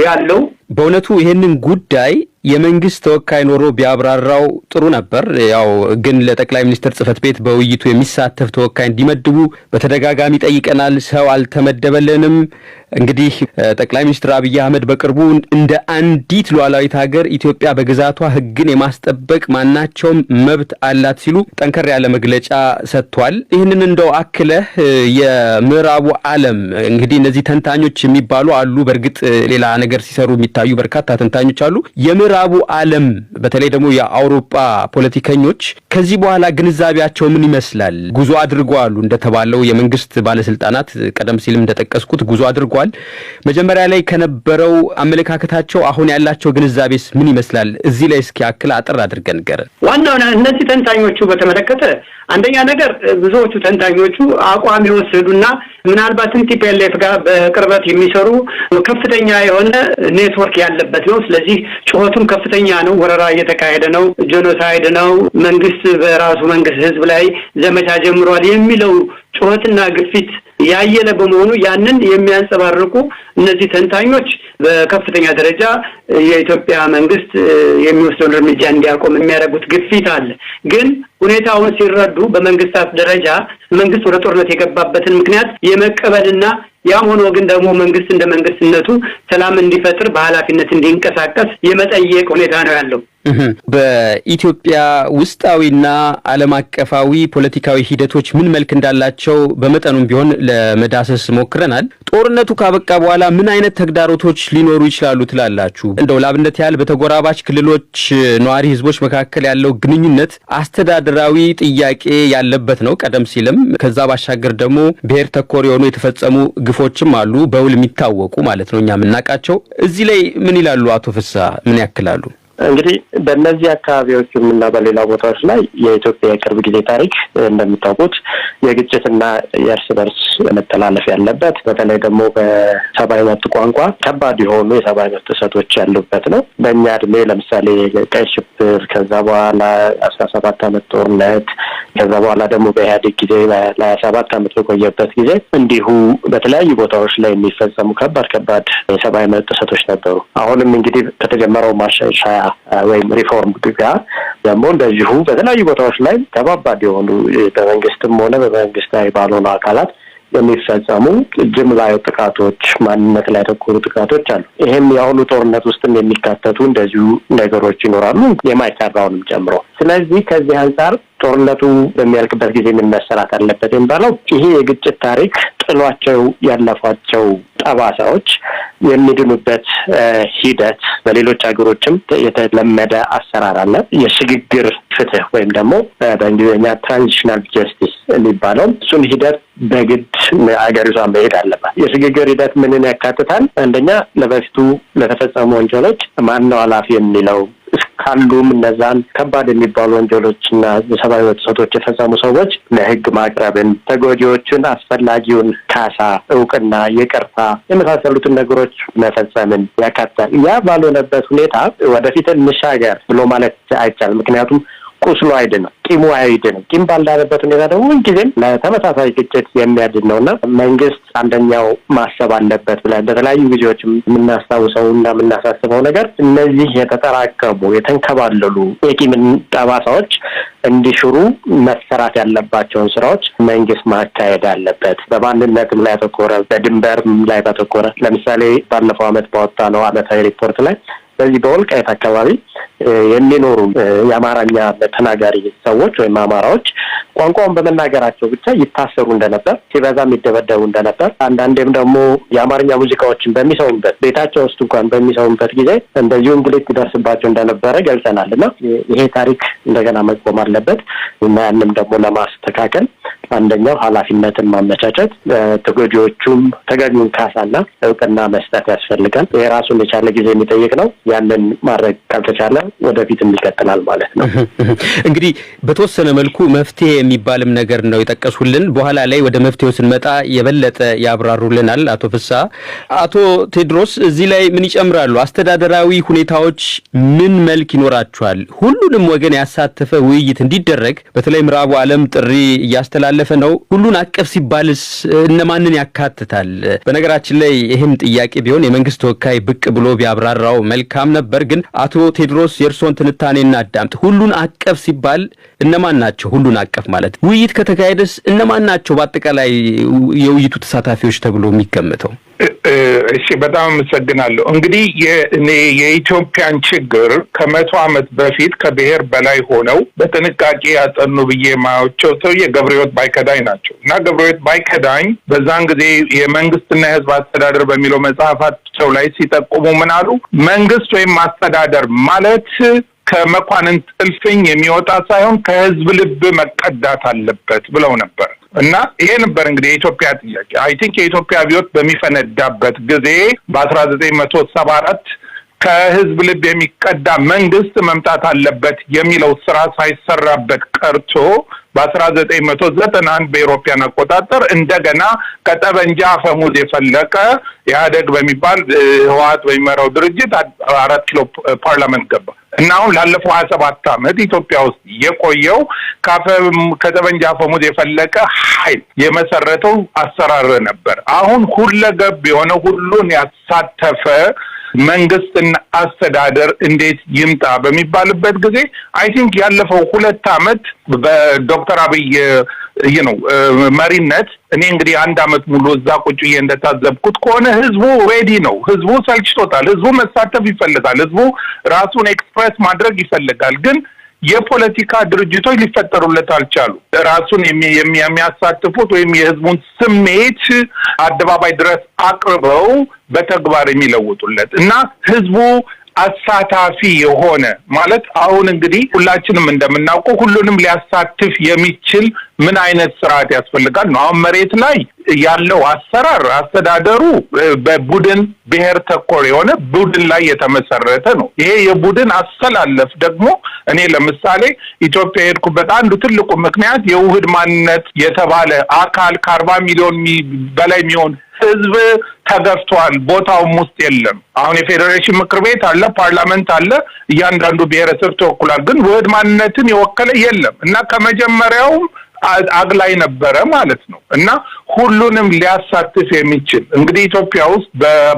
ያለው። በእውነቱ ይሄንን ጉዳይ የመንግስት ተወካይ ኖሮ ቢያብራራው ጥሩ ነበር። ያው ግን ለጠቅላይ ሚኒስትር ጽህፈት ቤት በውይይቱ የሚሳተፍ ተወካይ እንዲመድቡ በተደጋጋሚ ጠይቀናል። ሰው አልተመደበልንም። እንግዲህ ጠቅላይ ሚኒስትር አብይ አህመድ በቅርቡ እንደ አንዲት ሉዓላዊት ሀገር ኢትዮጵያ በግዛቷ ሕግን የማስጠበቅ ማናቸውም መብት አላት ሲሉ ጠንከር ያለ መግለጫ ሰጥቷል። ይህንን እንደው አክለህ የምዕራቡ ዓለም እንግዲህ እነዚህ ተንታኞች የሚባሉ አሉ። በእርግጥ ሌላ ነገር ሲሰሩ የሚታዩ በርካታ ተንታኞች አሉ። የምዕራቡ ዓለም በተለይ ደግሞ የአውሮፓ ፖለቲከኞች ከዚህ በኋላ ግንዛቤያቸው ምን ይመስላል? ጉዞ አድርገዋል እንደተባለው የመንግስት ባለስልጣናት ቀደም ሲልም እንደጠቀስኩት ጉዞ አድርገዋል። መጀመሪያ ላይ ከነበረው አመለካከታቸው አሁን ያላቸው ግንዛቤስ ምን ይመስላል? እዚህ ላይ እስኪ አክል አጥር አድርገን ንገር። ዋናው እነዚህ ተንታኞቹ በተመለከተ አንደኛ ነገር ብዙዎቹ ተንታኞቹ አቋም የወሰዱና ምናልባትም ቲፒኤልኤፍ ጋር በቅርበት የሚሰሩ ከፍተኛ የሆነ ኔትወርክ ያለበት ነው። ስለዚህ ጩኸቱም ከፍተኛ ነው። ወረራ እየተካሄደ ነው፣ ጄኖሳይድ ነው፣ መንግስት በራሱ መንግስት ህዝብ ላይ ዘመቻ ጀምሯል የሚለው ጩኸትና ግፊት ያየለ በመሆኑ ያንን የሚያንጸባርቁ እነዚህ ተንታኞች በከፍተኛ ደረጃ የኢትዮጵያ መንግስት የሚወስደውን እርምጃ እንዲያቆም የሚያደርጉት ግፊት አለ። ግን ሁኔታውን ሲረዱ በመንግስታት ደረጃ መንግስት ወደ ጦርነት የገባበትን ምክንያት የመቀበልና ያም ሆኖ ግን ደግሞ መንግስት እንደ መንግስትነቱ ሰላም እንዲፈጥር በኃላፊነት እንዲንቀሳቀስ የመጠየቅ ሁኔታ ነው ያለው። በኢትዮጵያ ውስጣዊና ዓለም አቀፋዊ ፖለቲካዊ ሂደቶች ምን መልክ እንዳላቸው በመጠኑም ቢሆን ለመዳሰስ ሞክረናል። ጦርነቱ ካበቃ በኋላ ምን አይነት ተግዳሮቶች ሊኖሩ ይችላሉ ትላላችሁ? እንደው ለአብነት ያህል በተጎራባች ክልሎች ነዋሪ ህዝቦች መካከል ያለው ግንኙነት አስተዳደራዊ ጥያቄ ያለበት ነው ቀደም ሲልም። ከዛ ባሻገር ደግሞ ብሔር ተኮር የሆኑ የተፈጸሙ ግፎችም አሉ፣ በውል የሚታወቁ ማለት ነው፣ እኛ የምናውቃቸው። እዚህ ላይ ምን ይላሉ አቶ ፍስሐ? ምን ያክላሉ? እንግዲህ በእነዚህ አካባቢዎች እና በሌላ ቦታዎች ላይ የኢትዮጵያ የቅርብ ጊዜ ታሪክ እንደሚታወቁት የግጭትና የእርስ በርስ መተላለፍ ያለበት፣ በተለይ ደግሞ በሰብአዊ መብት ቋንቋ ከባድ የሆኑ የሰብአዊ መብት ጥሰቶች ያሉበት ነው። በእኛ እድሜ ለምሳሌ ቀይ ሽብር፣ ከዛ በኋላ 17 ዓመት ጦርነት፣ ከዛ በኋላ ደግሞ በኢህአዴግ ጊዜ ለ27 ዓመት በቆየበት ጊዜ እንዲሁ በተለያዩ ቦታዎች ላይ የሚፈጸሙ ከባድ የሰብአዊ መብት ጥሰቶች ነበሩ። አሁንም እንግዲህ ከተጀመረው ማሻሻያ ወይም ሪፎርም ጋር ደግሞ እንደዚሁ በተለያዩ ቦታዎች ላይ ከባባድ የሆኑ በመንግስትም ሆነ በመንግስታዊ ባልሆኑ አካላት የሚፈጸሙ ጅምላዊ ጥቃቶች፣ ማንነት ላይ ያተኮሩ ጥቃቶች አሉ። ይሄም የአሁኑ ጦርነት ውስጥም የሚካተቱ እንደዚሁ ነገሮች ይኖራሉ፣ የማይሰራውንም ጨምሮ። ስለዚህ ከዚህ አንጻር ጦርነቱ በሚያልቅበት ጊዜ ምን መሰራት አለበት የሚባለው ይሄ የግጭት ታሪክ ጥሏቸው ያለፏቸው ጠባሳዎች የሚድኑበት ሂደት በሌሎች ሀገሮችም የተለመደ አሰራር አለ። የሽግግር ፍትህ ወይም ደግሞ በእንግሊዝኛ ትራንዚሽናል ጀስቲስ የሚባለው እሱን ሂደት በግድ አገሪቷ መሄድ አለባት። የሽግግር ሂደት ምንን ያካትታል? አንደኛ ለበፊቱ ለተፈጸሙ ወንጀሎች ማን ነው ኃላፊ የሚለው ካሉም እነዛን ከባድ የሚባሉ ወንጀሎችና የሰብአዊ መብት ጥሰቶች የፈጸሙ ሰዎች ለህግ ማቅረብን፣ ተጎጂዎችን አስፈላጊውን ካሳ፣ እውቅና፣ ይቅርታ የመሳሰሉትን ነገሮች መፈጸምን ያካትታል። ያ ባልሆነበት ሁኔታ ወደፊት እንሻገር ብሎ ማለት አይቻልም። ምክንያቱም ቁስሉ አይድንም፣ ቂሙ አይድንም። ቂም ባልዳነበት ሁኔታ ደግሞ ሁልጊዜም ለተመሳሳይ ግጭት የሚያድን ነውና መንግስት አንደኛው ማሰብ አለበት ብለን በተለያዩ ጊዜዎች የምናስታውሰው እና የምናሳስበው ነገር እነዚህ የተጠራቀሙ የተንከባለሉ የቂምን ጠባሳዎች እንዲሽሩ መሰራት ያለባቸውን ስራዎች መንግስት ማካሄድ አለበት። በማንነትም ላይ ያተኮረ፣ በድንበርም ላይ ያተኮረ። ለምሳሌ ባለፈው ዓመት ባወጣነው ዓመታዊ ሪፖርት ላይ በዚህ በወልቃይት አካባቢ የሚኖሩ የአማርኛ ተናጋሪ ሰዎች ወይም አማራዎች ቋንቋውን በመናገራቸው ብቻ ይታሰሩ እንደነበር፣ ሲበዛም ይደበደቡ እንደነበር፣ አንዳንዴም ደግሞ የአማርኛ ሙዚቃዎችን በሚሰሙበት ቤታቸው ውስጥ እንኳን በሚሰሙበት ጊዜ እንደዚሁ እንግልት ይደርስባቸው እንደነበረ ገልጸናል። እና ይሄ ታሪክ እንደገና መቆም አለበት እና ያንም ደግሞ ለማስተካከል አንደኛው ኃላፊነትን ማመቻቸት፣ ተጎጂዎቹም ተገቢውን ካሳና እውቅና መስጠት ያስፈልጋል። የራሱን የቻለ ጊዜ የሚጠይቅ ነው። ያንን ማድረግ ካልተቻለ ወደፊትም ይቀጥላል ማለት ነው። እንግዲህ በተወሰነ መልኩ መፍትሄ የሚባልም ነገር ነው የጠቀሱልን። በኋላ ላይ ወደ መፍትሄው ስንመጣ የበለጠ ያብራሩልናል አቶ ፍስሐ። አቶ ቴድሮስ እዚህ ላይ ምን ይጨምራሉ? አስተዳደራዊ ሁኔታዎች ምን መልክ ይኖራቸዋል? ሁሉንም ወገን ያሳተፈ ውይይት እንዲደረግ በተለይ ምዕራቡ ዓለም ጥሪ እያስተላለፈ ያለፈ ነው። ሁሉን አቀፍ ሲባልስ እነማንን ያካትታል? በነገራችን ላይ ይህም ጥያቄ ቢሆን የመንግስት ተወካይ ብቅ ብሎ ቢያብራራው መልካም ነበር። ግን አቶ ቴድሮስ የእርስዎን ትንታኔና አዳምጥ። ሁሉን አቀፍ ሲባል እነማን ናቸው? ሁሉን አቀፍ ማለት ውይይት ከተካሄደስ እነማን ናቸው በአጠቃላይ የውይይቱ ተሳታፊዎች ተብሎ የሚገመተው? እሺ፣ በጣም አመሰግናለሁ። እንግዲህ እኔ የኢትዮጵያን ችግር ከ100 ዓመት በፊት ከብሔር በላይ ሆነው በጥንቃቄ ያጠኑ ብዬ የማያቸው ሰውዬ ገብረሕይወት ባይከዳኝ ናቸው እና ገብረሕይወት ባይከዳኝ በዛን ጊዜ የመንግስትና የህዝብ አስተዳደር በሚለው መጽሐፋቸው ላይ ሲጠቁሙ ምን አሉ? መንግስት ወይም አስተዳደር ማለት ከመኳንንት እልፍኝ የሚወጣ ሳይሆን ከህዝብ ልብ መቀዳት አለበት ብለው ነበር። እና ይሄ ነበር እንግዲህ የኢትዮጵያ ጥያቄ። አይ ቲንክ የኢትዮጵያ አብዮት በሚፈነዳበት ጊዜ በ1974 ከህዝብ ልብ የሚቀዳ መንግስት መምጣት አለበት የሚለው ስራ ሳይሰራበት ቀርቶ በ1991 በኢሮፒያን አቆጣጠር እንደገና ከጠበንጃ አፈሙዝ የፈለቀ ኢህአዴግ በሚባል ህወሓት በሚመራው ድርጅት 4 ኪሎ ፓርላመንት ገባ እና አሁን ላለፈው 27 ዓመት ኢትዮጵያ ውስጥ የቆየው ከጠበንጃ አፈሙዝ የፈለቀ ኃይል የመሰረተው አሰራር ነበር። አሁን ሁለገብ የሆነ ሁሉን ያሳተፈ መንግስትና አስተዳደር እንዴት ይምጣ በሚባልበት ጊዜ አይ ቲንክ ያለፈው 2 ዓመት በዶክተር አብይ መሪነት እኔ እንግዲህ 1 ዓመት ሙሉ እዛ ቁጭዬ እንደታዘብኩት ከሆነ ህዝቡ ሬዲ ነው። ህዝቡ ሰልችቶታል። ህዝቡ መሳተፍ ይፈልጋል። ህዝቡ ራሱን ኤክስፕሬስ ማድረግ ይፈልጋል። ግን የፖለቲካ ድርጅቶች ሊፈጠሩለት አልቻሉ። ራሱን የሚያሳትፉት ወይም የህዝቡን ስሜት አደባባይ ድረስ አቅርበው በተግባር የሚለውጡለት እና ህዝቡ አሳታፊ የሆነ ማለት አሁን እንግዲህ ሁላችንም እንደምናውቀው ሁሉንም ሊያሳትፍ የሚችል ምን አይነት ስርዓት ያስፈልጋል ነው። አሁን መሬት ላይ ያለው አስተዳደሩ በቡድን ብሔር ተኮር የሆነ ቡድን ላይ የተመሰረተ ነው። ይሄ የቡድን አሰላለፍ ደግሞ እኔ ለምሳሌ ኢትዮጵያ የሄድኩበት አንዱ ትልቁ ምክንያት የውህድ ማንነት የተባለ አካል ከ40 ሚሊዮን በላይ የሚሆን ህዝብ ተገፍቷል። ቦታውም ውስጥ የለም። አሁን የፌዴሬሽን ምክር ቤት አለ፣ ፓርላመንት አለ፣ እያንዳንዱ ብሔረሰብ ተወክሏል። ግን ውህድ ማንነትን የወከለ የለም እና ከመጀመሪያውም አግላይ ነበረ ማለት ነው እና ሁሉንም ሊያሳትፍ የሚችል እንግዲህ ኢትዮጵያ ውስጥ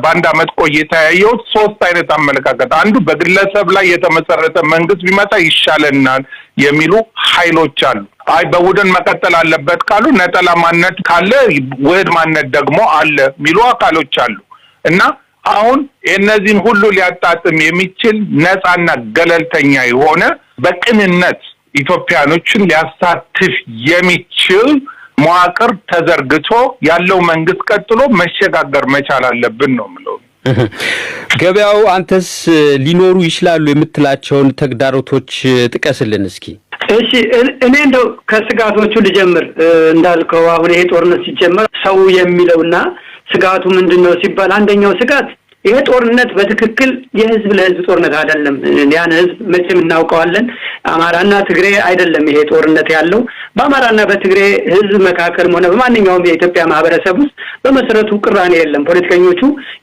በአንድ ዓመት ቆይታ ያየሁት 3 አይነት አመለካከት። አንዱ በግለሰብ ላይ የተመሰረተ መንግስት ቢመጣ ይሻለናል የሚሉ ኃይሎች አሉ። አይ በቡድን መቀጠል አለበት ካሉ ነጠላ ማንነት ካለ ውህድ ማንነት ደግሞ አለ የሚሉ አካሎች አሉ እና አሁን እነዚህን ሁሉ ሊያጣጥም የሚችል ነፃና ገለልተኛ የሆነ በቅንነት ኢትዮጵያኖችን ሊያሳትፍ የሚችል መዋቅር ተዘርግቶ ያለው መንግስት ቀጥሎ መሸጋገር መቻል አለብን ነው የምለው። ገበያው፣ አንተስ ሊኖሩ ይችላሉ የምትላቸውን ተግዳሮቶች ጥቀስልን እስኪ። እሺ፣ እኔ እንደው ከስጋቶቹ ልጀምር። እንዳልከው አሁን ይሄ ጦርነት ሲጀመር ሰው የሚለውና ስጋቱ ምንድነው ሲባል አንደኛው ስጋት ይሄ ጦርነት በትክክል የህዝብ ለህዝብ ጦርነት አይደለም። ያን ህዝብ መቼም እናውቀዋለን። አማራና ትግሬ አይደለም ይሄ ጦርነት ያለው። በአማራና በትግሬ ህዝብ መካከል ሆነ በማንኛውም የኢትዮጵያ ማህበረሰብ ውስጥ በመሰረቱ ቅራኔ የለም፣ ፖለቲከኞቹ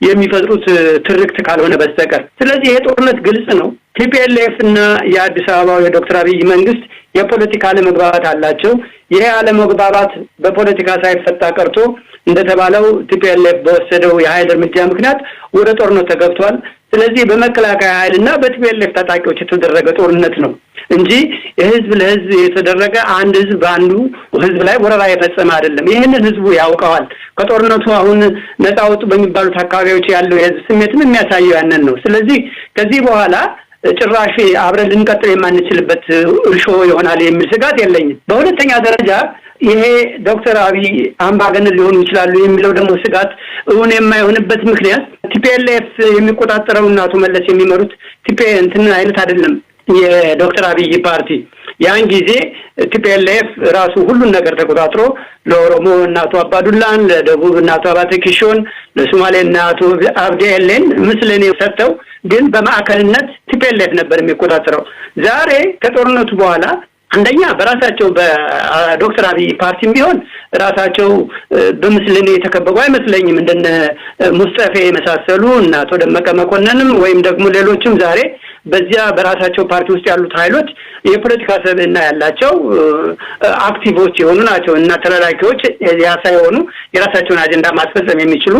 የሚፈጥሩት ትርክት ካልሆነ በስተቀር። ስለዚህ ይሄ ጦርነት ግልጽ ነው። ቲፒኤልኤፍ እና የአዲስ አበባው የዶክተር አብይ መንግስት የፖለቲካ አለመግባባት አላቸው። ይሄ አለመግባባት በፖለቲካ ሳይፈታ ቀርቶ እንደተባለው ቲፒኤልኤፍ በወሰደው የኃይል እርምጃ ምክንያት ወደ ጦርነት ተገብቷል። ስለዚህ በመከላከያ ኃይልና በቲፒኤልኤፍ ታጣቂዎች የተደረገ ጦርነት ነው እንጂ የህዝብ ለህዝብ የተደረገ አንድ ህዝብ በአንዱ ህዝብ ላይ ወረራ የፈጸመ አይደለም። ይህንን ህዝቡ ያውቀዋል። ከጦርነቱ አሁን ነፃ ወጡ በሚባሉት አካባቢዎች ያለው የህዝብ ስሜትም የሚያሳየው ያንን ነው። ስለዚህ ከዚህ በኋላ ጭራሽ አብረን ልንቀጥል የማንችልበት እርሾ ይሆናል የሚል ስጋት የለኝም። በሁለተኛ ደረጃ ይሄ ዶክተር አብይ አምባገነን ሊሆኑ ይችላሉ የሚለው ደግሞ ስጋት እውን የማይሆንበት ምክንያት ቲፒኤልኤፍ የሚቆጣጠረው እና አቶ መለስ የሚመሩት እንትን አይነት አይደለም። የዶክተር አብይ ፓርቲ ያን ጊዜ ቲፒኤልኤፍ ራሱ ሁሉን ነገር ተቆጣጥሮ ለኦሮሞ እና አቶ አባዱላን፣ ለደቡብ እና አቶ አባተ ኪሾን፣ ለሶማሌ እና አቶ አብዲ ኤሌን ምስልን ሰጥተው ግን በማዕከልነት ቲፒኤልኤፍ ነበር የሚቆጣጠረው። ዛሬ ከጦርነቱ በኋላ አንደኛ በራሳቸው በዶክተር አብይ ፓርቲም ቢሆን ራሳቸው በምስልን የተከበቡ አይመስለኝም። እንደነ ሙስጠፌ የመሳሰሉ እና አቶ ደመቀ መኮንንም ወይም ደግሞ ሌሎችም ዛሬ በዚያ በራሳቸው ፓርቲ ውስጥ ያሉት ኃይሎች የፖለቲካ ሰብዕና ያላቸው አክቲቮች የሆኑ ናቸው እና ተላላኪዎች ሳይሆኑ የራሳቸውን አጀንዳ ማስፈጸም የሚችሉ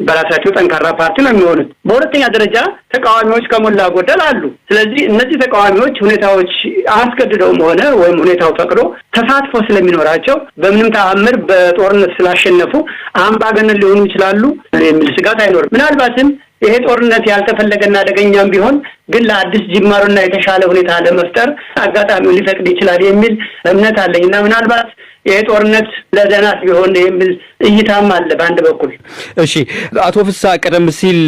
በራሳቸው ጠንካራ ፓርቲ ነው የሚሆኑት። በሁለተኛ ደረጃ ተቃዋሚዎች ከሞላ ጎደል አሉ። ስለዚህ እነዚህ ተቃዋሚዎች ሁኔታዎች አስገድደውም ሆነ ወይም ሁኔታው ፈቅዶ ተሳትፎ ስለሚኖራቸው በምንም ተአምር በጦርነት ስላሸነፉ አምባገነን ሊሆኑ ይችላሉ የሚል ስጋት አይኖርም። ምናልባትም ይሄ ጦርነት ያልተፈለገና አደገኛም ቢሆን ግን ለአዲስ ጅማሮና የተሻለ ሁኔታ ለመፍጠር አጋጣሚውን ሊፈቅድ ይችላል የሚል እምነት አለኝና ምናልባት ይሄ ጦርነት ለዘናት ቢሆን የሚል እይታም አለ በአንድ በኩል። እሺ አቶ ፍስሐ ቀደም ሲል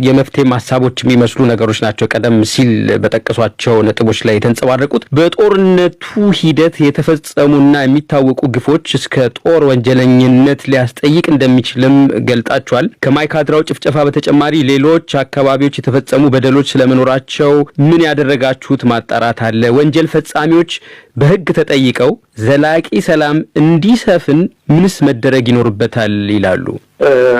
የመፍትሄ ሀሳቦች የሚመስሉ ነገሮች ናቸው ቀደም ሲል በጠቀሷቸው ነጥቦች ላይ የተንጸባረቁት። በጦርነቱ ሂደት የተፈጸሙና የሚታወቁ ግፎች እስከ ጦር ወንጀለኝነት ሊያስጠይቅ እንደሚችልም ገልጣቸዋል። ከማይካድራው ጭፍጨፋ በተጨማሪ ሌሎች አካባቢዎች የተፈጸሙ በደሎች ስለመኖራቸው ምን ያደረጋችሁት ማጣራት አለ? ወንጀል ፈጻሚዎች በሕግ ተጠይቀው ዘላቂ ሰላም እንዲሰፍን ምንስ መደረግ ይኖርበታል ይላሉ?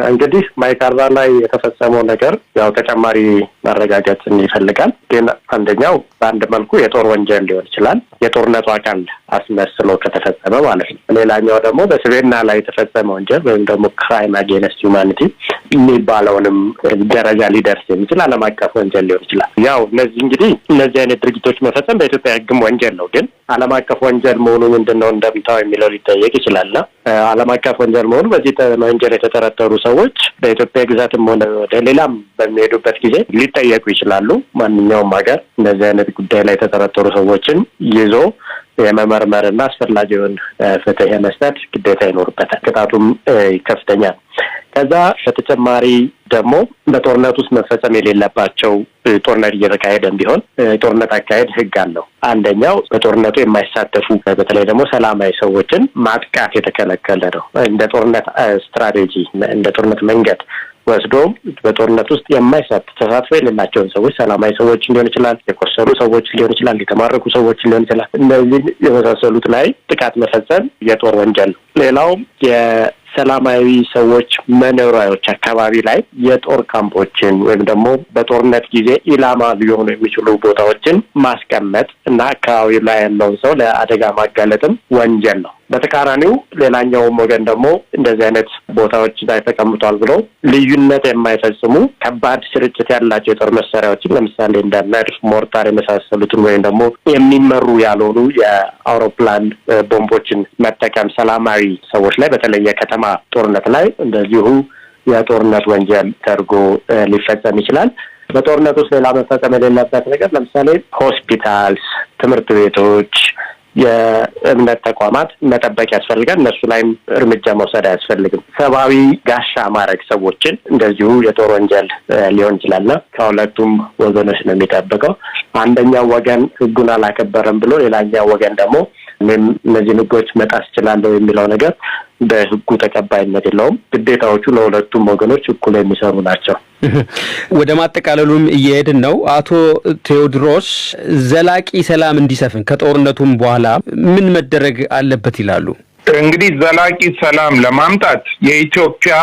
እንግዲህ ማይካድራ ላይ የተፈጸመው ነገር ያው ተጨማሪ ማረጋገጥን ይፈልጋል። ግን አንደኛው በአንድ መልኩ የጦር ወንጀል ሊሆን ይችላል፣ የጦርነቱ አካል አስመስሎ ከተፈጸመ ማለት ነው። ሌላኛው ደግሞ በስብዕና ላይ የተፈጸመ ወንጀል ወይም ደግሞ ክራይም አጌንስት ሁማኒቲ የሚባለውንም ደረጃ ሊደርስ የሚችል ዓለም አቀፍ ወንጀል ሊሆን ይችላል። ያው እነዚህ አይነት ድርጊቶች መፈጸም በኢትዮጵያ ሕግም ወንጀል ነው። ግን ዓለም አቀፍ ወንጀል መሆኑ ምንድነው እንደምታው የሚለው ሊጠየቅ ይችላል። ዓለም አቀፍ ወንጀል መሆኑ በዚህ ወንጀል የተጠረጠሩ ሰዎች በኢትዮጵያ ግዛትም ሆነ ወደ ሌላም በሚሄዱበት ጊዜ ሊጠየቁ ይችላሉ። ማንኛውም ሀገር እንደዚህ አይነት ጉዳይ ላይ የተጠረጠሩ ሰዎችን ይዞ የመመርመርና አስፈላጊውን ፍትህ የመስጠት ግዴታ ይኖርበታል። ቅጣቱም ከፍተኛ ነው። ከዛ በተጨማሪ ደግሞ በጦርነት ውስጥ መፈጸም የሌለባቸው ጦርነት እየተካሄደም ቢሆን ጦርነት አካሄድ ህግ አለው። አንደኛው በጦርነቱ የማይሳተፉ በተለይ ደግሞ ሰላማዊ ሰዎችን ማጥቃት የተከለከለ ነው። እንደ ጦርነት ስትራቴጂ እንደ ጦርነት መንገድ ወስዶ በጦርነት ውስጥ የማይሳተፉ ተሳትፎ የሌላቸውን ሰዎች ሰላማዊ ሰዎች ሊሆን ይችላል፣ የቆሰሉ ሰዎች ሊሆን ይችላል፣ የተማረኩ ሰዎች ሊሆን ይችላል። እነዚህ የመሳሰሉት ላይ ጥቃት መፈጸም የጦር ወንጀል ነው። ሌላው ሰላማዊ ሰዎች መኖሪያዎች አካባቢ ላይ የጦር ካምፖችን ወይም ደግሞ በጦርነት ጊዜ ኢላማ ሊሆኑ የሚችሉ ቦታዎችን ማስቀመጥ እና አካባቢው ላይ ያለውን ሰው ለአደጋ ማጋለጥም ወንጀል ነው። በተቃራኒው ሌላኛውም ወገን ደግሞ እንደዚህ አይነት ቦታዎች ላይ ተቀምጧል ብሎ ልዩነት የማይፈጽሙ ከባድ ስርጭት ያላቸው የጦር መሳሪያዎችን ለምሳሌ እንደ መድፍ፣ ሞርታር የመሳሰሉትን ወይም ደግሞ የሚመሩ ያልሆኑ የአውሮፕላን ቦምቦችን መጠቀም ሰላማዊ ሰዎች ላይ በተለይ የከተማ ጦርነት ላይ እንደዚሁ የጦርነት ወንጀል ተደርጎ ሊፈጸም ይችላል። በጦርነት ውስጥ ሌላ መፈጸም የሌለበት ነገር ለምሳሌ ሆስፒታልስ፣ ትምህርት ቤቶች፣ የእምነት ተቋማት መጠበቅ ያስፈልጋል። እነሱ ላይም እርምጃ መውሰድ አያስፈልግም። ሰብአዊ ጋሻ ማድረግ ሰዎችን እንደዚሁ የጦር ወንጀል ሊሆን ይችላልና ከሁለቱም ወገኖች ነው የሚጠብቀው። አንደኛው ወገን ህጉን አላከበረም ብሎ ሌላኛው ወገን ደግሞ እነዚህ ህጎች መጣስ ይችላል የሚለው ነገር በህጉ ተቀባይነት የለውም። ግዴታዎቹ ለሁለቱም ወገኖች እኩል የሚሰሩ ናቸው። ወደ ማጠቃለሉም እየሄድን ነው። አቶ ቴዎድሮስ ዘላቂ ሰላም እንዲሰፍን ከጦርነቱም በኋላ ምን መደረግ አለበት ይላሉ? እንግዲህ ዘላቂ ሰላም ለማምጣት የኢትዮጵያ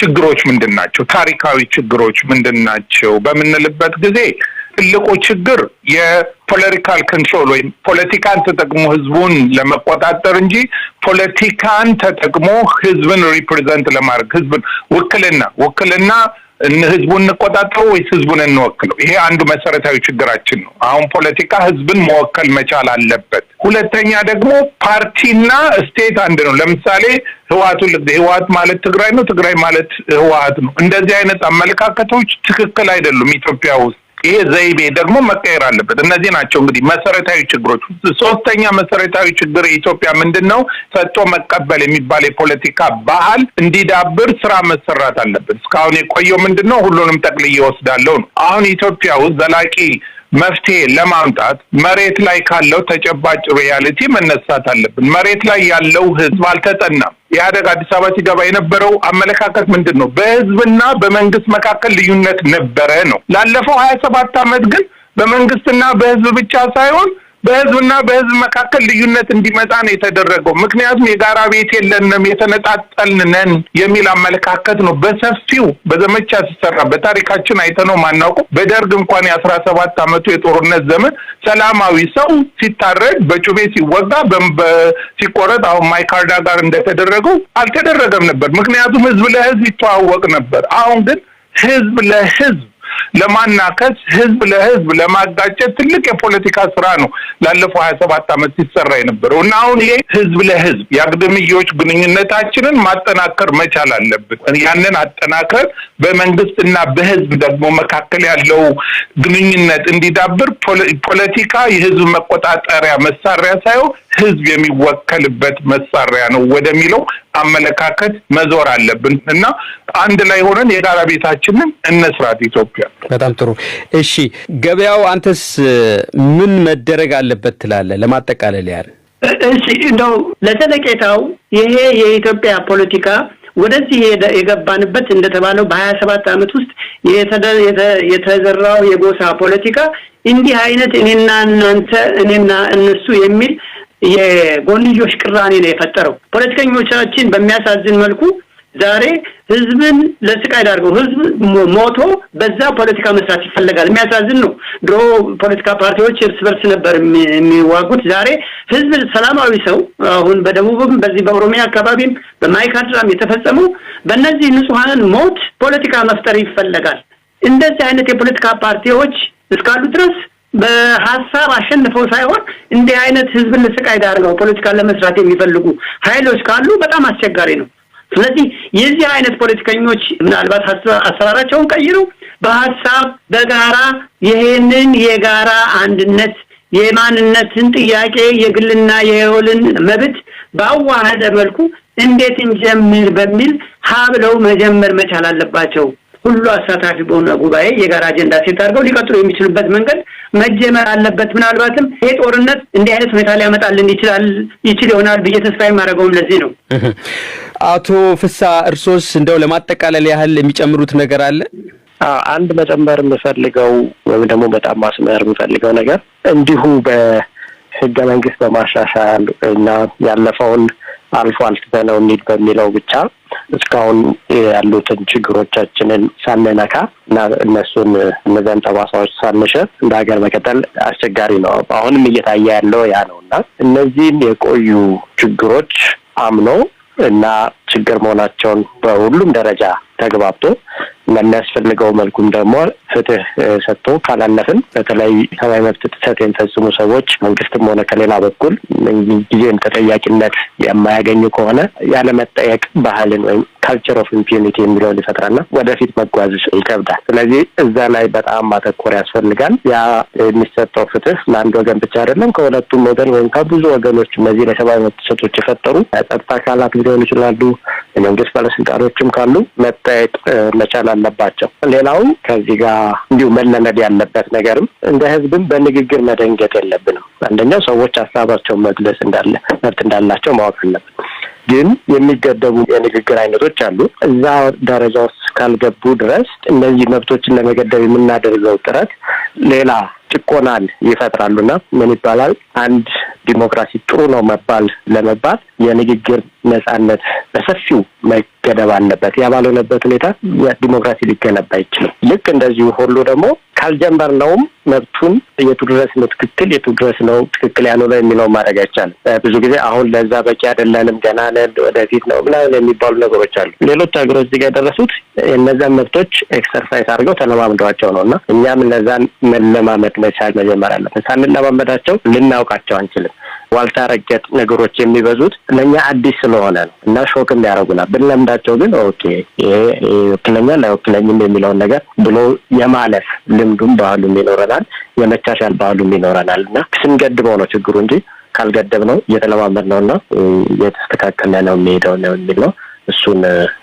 ችግሮች ምንድን ናቸው? ታሪካዊ ችግሮች ምንድን ናቸው በምንልበት ጊዜ ትልቁ ችግር የፖለቲካል ኮንትሮል ወይም ፖለቲካን ተጠቅሞ ህዝቡን ለመቆጣጠር እንጂ ፖለቲካን ተጠቅሞ ህዝብን ሪፕሬዘንት ለማድረግ ህዝብን ውክልና ህዝቡን እንቆጣጠረው ወይስ ህዝቡን እንወክለው? ይሄ አንዱ መሰረታዊ ችግራችን ነው። አሁን ፖለቲካ ህዝብን መወከል መቻል አለበት። ሁለተኛ ደግሞ ፓርቲና ስቴት አንድ ነው። ለምሳሌ ህወሓት ማለት ትግራይ ነው፣ ትግራይ ማለት ህወሓት ነው። እንደዚህ አይነት አመለካከቶች ትክክል አይደሉም ኢትዮጵያ ውስጥ። ይሄ ዘይቤ ደግሞ መቀየር አለበት። እነዚህ ናቸው እንግዲህ መሰረታዊ ችግሮች። ሶስተኛ መሰረታዊ ችግር የኢትዮጵያ ምንድነው? ሰጥቶ መቀበል የሚባል የፖለቲካ ባህል እንዲዳብር ስራ መሰራት አለበት። እስካሁን የቆየው ምንድነው? ሁሉንም ጠቅልዬ ወስዳለሁ ነው። አሁን ኢትዮጵያ ውስጥ ዘላቂ መፍትሄ ለማምጣት መሬት ላይ ካለው ተጨባጭ ሪያሊቲ መነሳት አለብን። መሬት ላይ ያለው ህዝብ አልተጠናም። ኢህአዴግ አዲስ አበባ ሲገባ የነበረው አመለካከት ምንድን ነው? በህዝብና በመንግስት መካከል ልዩነት ነበረ ነው። ላለፈው 27 ዓመት ግን በመንግስትና በህዝብ ብቻ ሳይሆን በህዝብና በህዝብ መካከል ልዩነት እንዲመጣ ነው የተደረገው። ምክንያቱም የጋራ ቤት የለንም የተነጣጠልን ነን የሚል አመለካከት ነው በሰፊው በዘመቻ ሲሰራ በታሪካችን አይተነው ማናውቀው። በደርግ እንኳን የ17 ዓመቱ የጦርነት ዘመን ሰላማዊ ሰው ሲታረድ በጩቤ ሲወጋ ሲቆረጥ አሁን ማይካርዳ ጋር እንደተደረገው አልተደረገም ነበር። ምክንያቱም ህዝብ ለህዝብ ይተዋወቅ ነበር። አሁን ግን ህዝብ ለህዝብ ለማናከስ ህዝብ ለህዝብ ለማጋጨት ትልቅ የፖለቲካ ስራ ነው ላለፈው 27 ዓመት ሲሰራ የነበረው እና አሁን ይሄ ህዝብ ለህዝብ የአግድምዮች ግንኙነታችንን ማጠናከር መቻል አለብን። ያንን አጠናክረን በመንግስትና በህዝብ ደግሞ መካከል ያለው ግንኙነት እንዲዳብር ፖለቲካ የህዝብ መቆጣጠሪያ መሳሪያ ሳይሆን ህዝብ የሚወከልበት መሳሪያ ነው ወደሚለው አመለካከት መዞር አለብን እና አንድ ላይ ሆነን የጋራ ቤታችንን እንስራት ኢትዮጵያ። በጣም ጥሩ። እሺ ገበያው፣ አንተስ ምን መደረግ አለበት ትላለህ ለማጠቃለል ያህል? እሺ እንደው ለዘለቄታው ይሄ የኢትዮጵያ ፖለቲካ ወደዚህ የገባንበት እንደተባለው በ27 ዓመት ውስጥ የተዘራው የጎሳ ፖለቲካ እንዲህ አይነት እኔና እናንተ እኔና እነሱ የሚል የጎንዮሽ ቅራኔ ነው የፈጠረው። ፖለቲከኞቻችን በሚያሳዝን መልኩ ዛሬ ህዝብን ለስቃይ ዳርገው ህዝብ ሞቶ በዛ ፖለቲካ መስራት ይፈልጋል። የሚያሳዝን ነው። ድሮ ፖለቲካ ፓርቲዎች እርስ በርስ ነበር የሚዋጉት። ዛሬ ህዝብ ሰላማዊ ሰው አሁን በደቡብም በዚህ በኦሮሚያ አካባቢም በማይካድራም የተፈጸመው በእነዚህ ንጹሃን ሞት ፖለቲካ መፍጠር ይፈልጋል። እንደዚህ አይነት የፖለቲካ ፓርቲዎች እስካሉ ድረስ በሐሳብ አሸንፈው ሳይሆን እንዲህ አይነት ህዝብን ለስቃይ ዳርገው ፖለቲካ ለመስራት የሚፈልጉ ኃይሎች ካሉ በጣም አስቸጋሪ ነው። ስለዚህ የዚህ አይነት ፖለቲከኞች ምናልባት አሰራራቸውን ቀይረው በሐሳብ በጋራ ይሄንን የጋራ አንድነት የማንነትን ጥያቄ የግልና የወልን መብት ባዋሃደ መልኩ እንዴት እንጀምር በሚል ሀብለው መጀመር መቻል አለባቸው። ሁሉ አሳታፊ በሆነ ጉባኤ የጋራ አጀንዳ ሴት አድርገው ሊቀጥሉ የሚችሉበት መንገድ መጀመር አለበት። ምናልባትም ይሄ ጦርነት እንዲህ አይነት ሁኔታ ሊያመጣልን ይችል ይሆናል ብዬ ተስፋ የማደርገውም ለዚህ ነው። አቶ ፍሳ እርሶስ እንደው ለማጠቃለል ያህል የሚጨምሩት ነገር አለ? አንድ መጨመር የምፈልገው ወይም ደግሞ በጣም ማስመር የምፈልገው ነገር እንዲሁ በህገ መንግስት በማሻሻል እና ያለፈውን አልፎ አልፈነው እንሂድ በሚለው ብቻ እስካሁን ያሉትን ችግሮቻችንን ሳንነካ እና እነዛን ጠባሳዎች ሳንሽር እንደ ሀገር መቀጠል አስቸጋሪ ነው። አሁንም እየታየ ያለው ያ ነውና እነዚህን የቆዩ ችግሮች አምኖ እና ችግር መሆናቸውን በሁሉም ደረጃ ተግባብቶ ለሚያስፈልገው መልኩም ደግሞ ፍትህ ሰጥቶ ካላለፍን በተለይ ሰብአዊ መብት ጥሰት የሚፈጽሙ ሰዎች መንግስትም ሆነ ከሌላ በኩል ጊዜም ተጠያቂነት የማያገኙ ከሆነ ያለመጠየቅ ባህልን ወይም ካልቸር ኦፍ ኢምፒዩኒቲ የሚለውን ይፈጥራልና ወደፊት መጓዝ ይከብዳል። ስለዚህ እዛ ላይ በጣም ማተኮር ያስፈልጋል። ያ የሚሰጠው ፍትህ ለአንድ ወገን ብቻ አይደለም፣ ከሁለቱም ወገን ወይም ከብዙ ወገኖች እነዚህ ለሰብአዊ መብት ጥሰቶች የፈጠሩ ጸጥታ አካላት ሊሆኑ ይችላሉ፣ የመንግስት ባለስልጣኖችም ካሉ መጠየቅ መቻል አለባቸው። ሌላው ከዚህ ጋር እንዲሁ መለመድ ያለበት ነገርም እንደ ህዝብም በንግግር መደንገጥ የለብንም። አንደኛው ሰዎች ሀሳባቸውን መግለጽ መብት እንዳላቸው ማወቅ አለብን። ግን የሚገደቡ የንግግር አይነቶች አሉ። እዛ ደረጃ ውስጥ ካልገቡ ድረስ እነዚህ መብቶችን ለመገደብ የምናደርገው ጥረት ሌላ ጭቆናን ይፈጥራሉና ምን ይባላል? አንድ ዲሞክራሲ ጥሩ ነው ለመባል የንግግር ነጻነት በሰፊው መገደብ አለበት። ያ ባልሆነበት ሁኔታ ዲሞክራሲ ሊገነባ አይችልም። ልክ እንደዚሁ ሁሉ ደግሞ ካልጀመርነውም መብቱን የቱ ድረስ ነው ትክክል የቱ ድረስ ነው ትክክል ያልሆነ የሚለው ማድረግ አይቻልም። ብዙ ጊዜ አሁን ለዛ በቂ አይደለንም ገና ነን ወደፊት ነው ምናምን የሚባሉ ነገሮች አሉ። ሌሎች ሀገሮች እዚህ ጋር የደረሱት እነዛን መብቶች ኤክሰርሳይዝ አድርገው ተለማምደዋቸው ነውና እኛም እነዛን መለማመድ መቻል መጀመር አለብን። ሳንለማመዳቸው ልናውቃቸው አንችልም። ዋልታ ረገጥ ነገሮች የሚበዙት ለኛ አዲስ ስለሆነ ነው እና ሾክም ያደርጉናል። ብንለምዳቸው ግን ኦኬ ይሄ ይወክለኛል አይወክለኝም የሚለውን ነገር ብሎ የማለፍ ልምዱም ባህሉም ይኖረናል፣ የመቻቻል ባህሉም ይኖረናል እና ስንገድበው ነው ችግሩ እንጂ ካልገደብነው እየተለማመድ ነውና እየተስተካከለ ነው የሚሄደው ነው የሚል ነው። እሱን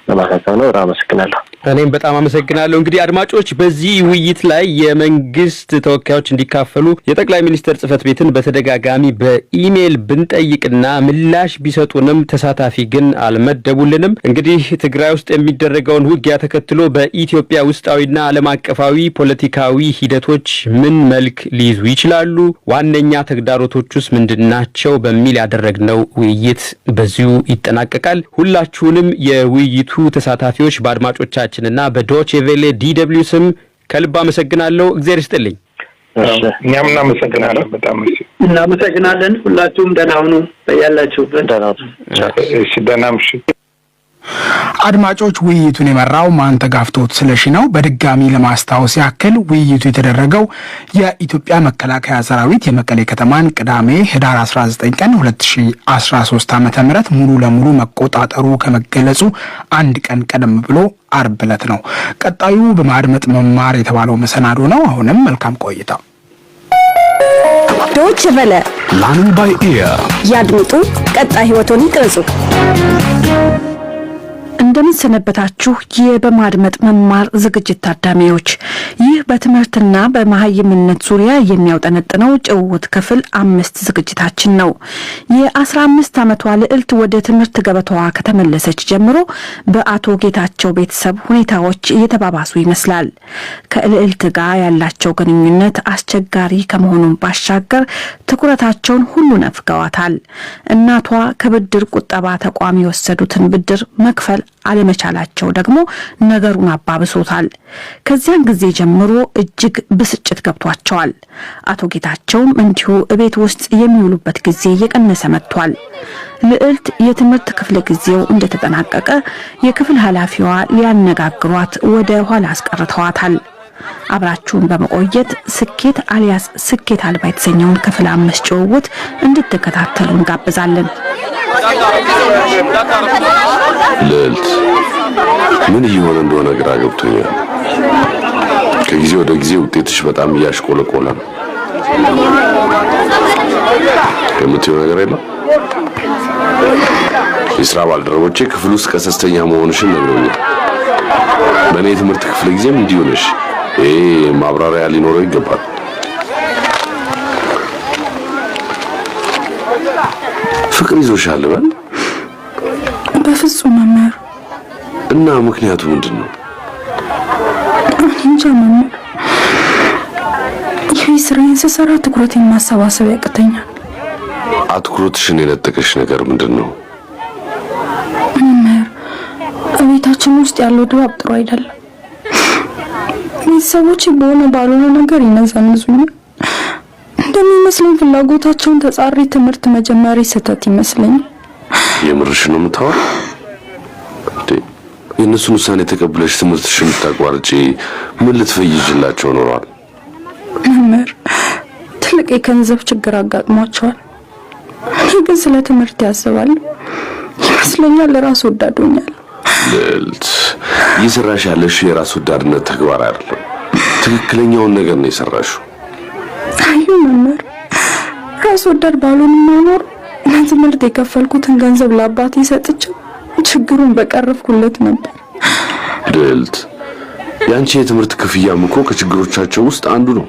ለማሳሰብ ነው። አመሰግናለሁ። እኔም በጣም አመሰግናለሁ። እንግዲህ አድማጮች በዚህ ውይይት ላይ የመንግስት ተወካዮች እንዲካፈሉ የጠቅላይ ሚኒስትር ጽህፈት ቤትን በተደጋጋሚ በኢሜል ብንጠይቅና ምላሽ ቢሰጡንም ተሳታፊ ግን አልመደቡልንም። እንግዲህ ትግራይ ውስጥ የሚደረገውን ውጊያ ተከትሎ በኢትዮጵያ ውስጣዊና ዓለም አቀፋዊ ፖለቲካዊ ሂደቶች ምን መልክ ሊይዙ ይችላሉ? ዋነኛ ተግዳሮቶቹስ ምንድናቸው? በሚል ያደረግነው ውይይት በዚሁ ይጠናቀቃል። ሁላችሁንም የውይይቱ ተሳታፊዎች በአድማጮቻችንና በዶቼ ቬለ ዲደብሊው ስም ከልብ አመሰግናለሁ። እግዚአብሔር ይስጥልኝ። እኛም እናመሰግናለን። በጣም እናመሰግናለን። ሁላችሁም ደህና ሁኑ። ያላችሁበት ደህና ምሽ። አድማጮች ውይይቱን የመራው ማንተጋፍቶት ስለሺ ነው። በድጋሚ ለማስታወስ ያክል ውይይቱ የተደረገው የኢትዮጵያ መከላከያ ሰራዊት የመቀሌ ከተማን ቅዳሜ ህዳር 19 ቀን 2013 ዓ.ም ሙሉ ለሙሉ መቆጣጠሩ ከመገለጹ አንድ ቀን ቀደም ብሎ አርብ ዕለት ነው። ቀጣዩ በማድመጥ መማር የተባለው መሰናዶ ነው። አሁንም መልካም ቆይታ። ዶች ቨለ Learning by ear ያድምጡ፣ ቀጣይ ህይወቶን ይቅረጹ። እንደምን ሰነበታችሁ የበማድመጥ መማር ዝግጅት ታዳሚዎች። ይህ በትምህርትና በመሃይምነት ዙሪያ የሚያውጠነጥነው ጭውውት ክፍል 5 ዝግጅታችን ነው። የ15 ዓመቷ ልዕልት ወደ ትምህርት ገበታዋ ከተመለሰች ጀምሮ በአቶ ጌታቸው ቤተሰብ ሁኔታዎች እየተባባሱ ይመስላል። ከልዕልት ጋር ያላቸው ግንኙነት አስቸጋሪ ከመሆኑን ባሻገር ትኩረታቸውን ሁሉ ነፍገዋታል። እናቷ ከብድር ቁጠባ ተቋም የወሰዱትን ብድር መክፈል አለመቻላቸው ደግሞ ነገሩን አባብሶታል። ከዚያን ጊዜ ጀምሮ እጅግ ብስጭት ገብቷቸዋል። አቶ ጌታቸውም እንዲሁ እቤት ውስጥ የሚውሉበት ጊዜ እየቀነሰ መጥቷል። ልዕልት የትምህርት ክፍለ ጊዜው እንደተጠናቀቀ የክፍል ኃላፊዋ ሊያነጋግሯት ወደ ኋላ አስቀርተዋታል። አብራችሁን በመቆየት ስኬት አሊያስ ስኬት አልባ የተሰኘውን ክፍል 5 ጭውውት እንድትከታተሉ እንጋብዛለን። ልዕልት ምን እየሆነ እንደሆነ ግራ ገብቶኛል። ከጊዜ ወደ ጊዜ ውጤትሽ በጣም እያሽቆለቆለ ነው። የምትይው ነገር የለም? የስራ ባልደረቦቼ ክፍል ውስጥ ቀሰስተኛ መሆንሽን ነግረውኛል። በእኔ የትምህርት ክፍለ ጊዜም እንዲሁ ነሽ። ይሄ ማብራሪያ ሊኖረው ይገባል። ፍቅር ይዞሻል በል? በፍጹም መምህር። እና ምክንያቱ ምንድን ነው? እንጃ መምህር። ይህ ስራዬን ስሰራ ትኩረቴን ማሰባሰብ ያቅተኛል። አትኩሮትሽን የነጠቀሽ ነገር ምንድን ነው? መምህር፣ በቤታችን ውስጥ ያለው ድባብ ጥሩ አይደለም። ቤተሰቦቼ በሆነ ባልሆነ ነገር ይነዘንዙኛል። እንደሚመስለኝ ፍላጎታቸውን ተጻሪ ትምህርት መጀመሪ ስህተት ይመስለኛል። የምርሽ ነው የምታወራው? የእነሱን ውሳኔ ተቀብለሽ ትምህርትሽን ልታቋርጪ ምን ልትፈይጅላቸው ኖሯል? መምህር፣ ትልቅ የገንዘብ ችግር አጋጥሟቸዋል። እኔ ግን ስለ ትምህርት ያስባለሁ ይመስለኛል። ራስ ወዳዶኛል። ልዕልት፣ እየሰራሽ ያለሽ የራስ ወዳድነት ተግባር አይደለም። ትክክለኛውን ነገር ነው የሰራሽው። አዩ መምህር፣ ራስ ወዳድ ባልሆንም ኖሮ ለትምህርት የከፈልኩትን ገንዘብ ለአባቴ ሰጥቼው ችግሩን በቀረፍኩለት ነበር። ልዕልት፣ ያንቺ የትምህርት ክፍያም እኮ ከችግሮቻቸው ውስጥ አንዱ ነው።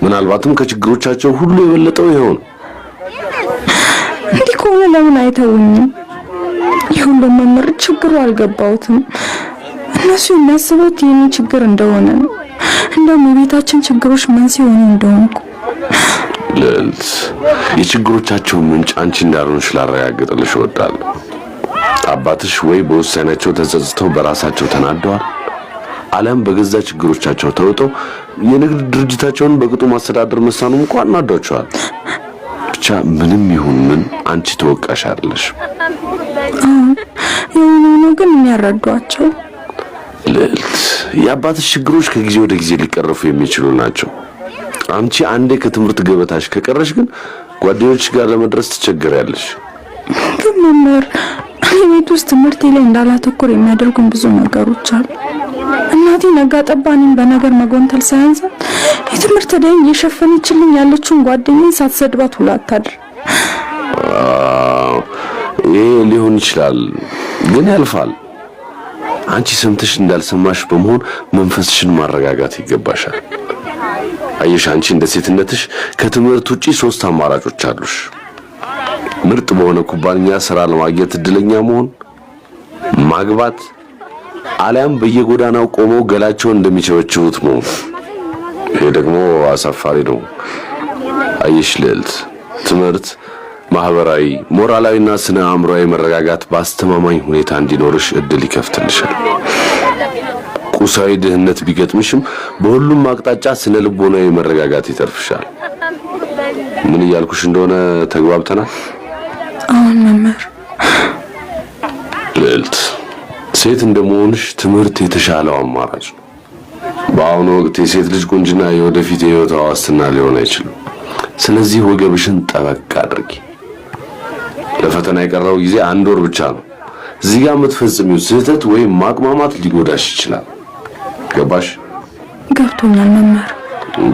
ምናልባትም ከችግሮቻቸው ሁሉ የበለጠው ይሆን። እንዲህ ከሆነ ለምን አይተውኝም? ይሁን መምህር፣ ችግሩ አልገባውትም። እነሱ የሚያስቡት የኔ ችግር እንደሆነ ነው። እንደውም የቤታችን ችግሮች መንስኤ ሆኑ እንደሆንኩ። ልዕልት፣ የችግሮቻቸው ምንጭ አንቺ እንዳልሆንሽ ላረጋግጥልሽ እወዳለሁ። አባትሽ ወይ በውሳኔያቸው ተጸጽተው በራሳቸው ተናደዋል፣ አለም በገዛ ችግሮቻቸው ተውጠው የንግድ ድርጅታቸውን በቅጡ ማስተዳደር መሳኑም እንኳን አናዷቸዋል። ብቻ ምንም ይሁን ምን አንቺ ተወቃሽ አይደለሽ። የሆነ ግን የሚያረዷቸው። ልዕልት፣ የአባትሽ ችግሮች ከጊዜ ወደ ጊዜ ሊቀረፉ የሚችሉ ናቸው። አንቺ አንዴ ከትምህርት ገበታሽ ከቀረሽ ግን ጓደኞች ጋር ለመድረስ ትቸገሪያለሽ። ግን መምህር፣ ቤት ውስጥ ትምህርቴ ላይ እንዳላተኩር የሚያደርጉኝ ብዙ ነገሮች አሉ። እናቴ ነጋ ጠባ እኔን በነገር መጎንተል ሳያንሳት የትምህርት ዕዳዬን እየሸፈነችልኝ ያለችውን ጓደኛዬን ሳትሰድባት ውላ አታድር። ይሄ ሊሆን ይችላል፣ ግን ያልፋል። አንቺ ሰምተሽ እንዳልሰማሽ በመሆን መንፈስሽን ማረጋጋት ይገባሻል። አየሽ አንቺ እንደ ሴትነትሽ ከትምህርት ውጪ 3 አማራጮች አሉሽ። ምርጥ በሆነ ኩባንያ ስራ ለማግኘት እድለኛ መሆን፣ ማግባት፣ አሊያም በየጎዳናው ቆመው ገላቸውን እንደሚቸበችቡት መሆን። ይሄ ደግሞ አሳፋሪ ነው። አየሽ ልዕልት፣ ትምህርት ማህበራዊ፣ ሞራላዊና ስነ አእምሮአዊ መረጋጋት በአስተማማኝ ሁኔታ እንዲኖርሽ እድል ይከፍትልሻል። ቁሳዊ ድህነት ቢገጥምሽም በሁሉም አቅጣጫ ስነ ልቦናዊ መረጋጋት ይተርፍሻል። ምን እያልኩሽ እንደሆነ ተግባብተናል? አሁን መምህር ልዕልት፣ ሴት እንደመሆንሽ ትምህርት የተሻለው አማራጭ ነው። በአሁኑ ወቅት የሴት ልጅ ቁንጅና የወደፊት የህይወቷ ዋስትና ሊሆን አይችልም። ስለዚህ ወገብሽን ጠበቅ አድርጊ። ለፈተና የቀረው ጊዜ 1 ወር ብቻ ነው። እዚህ ጋር የምትፈጽሚው ስህተት ወይም ማቅማማት ሊጎዳሽ ይችላል። ገባሽ? ገብቶኛል መምህር።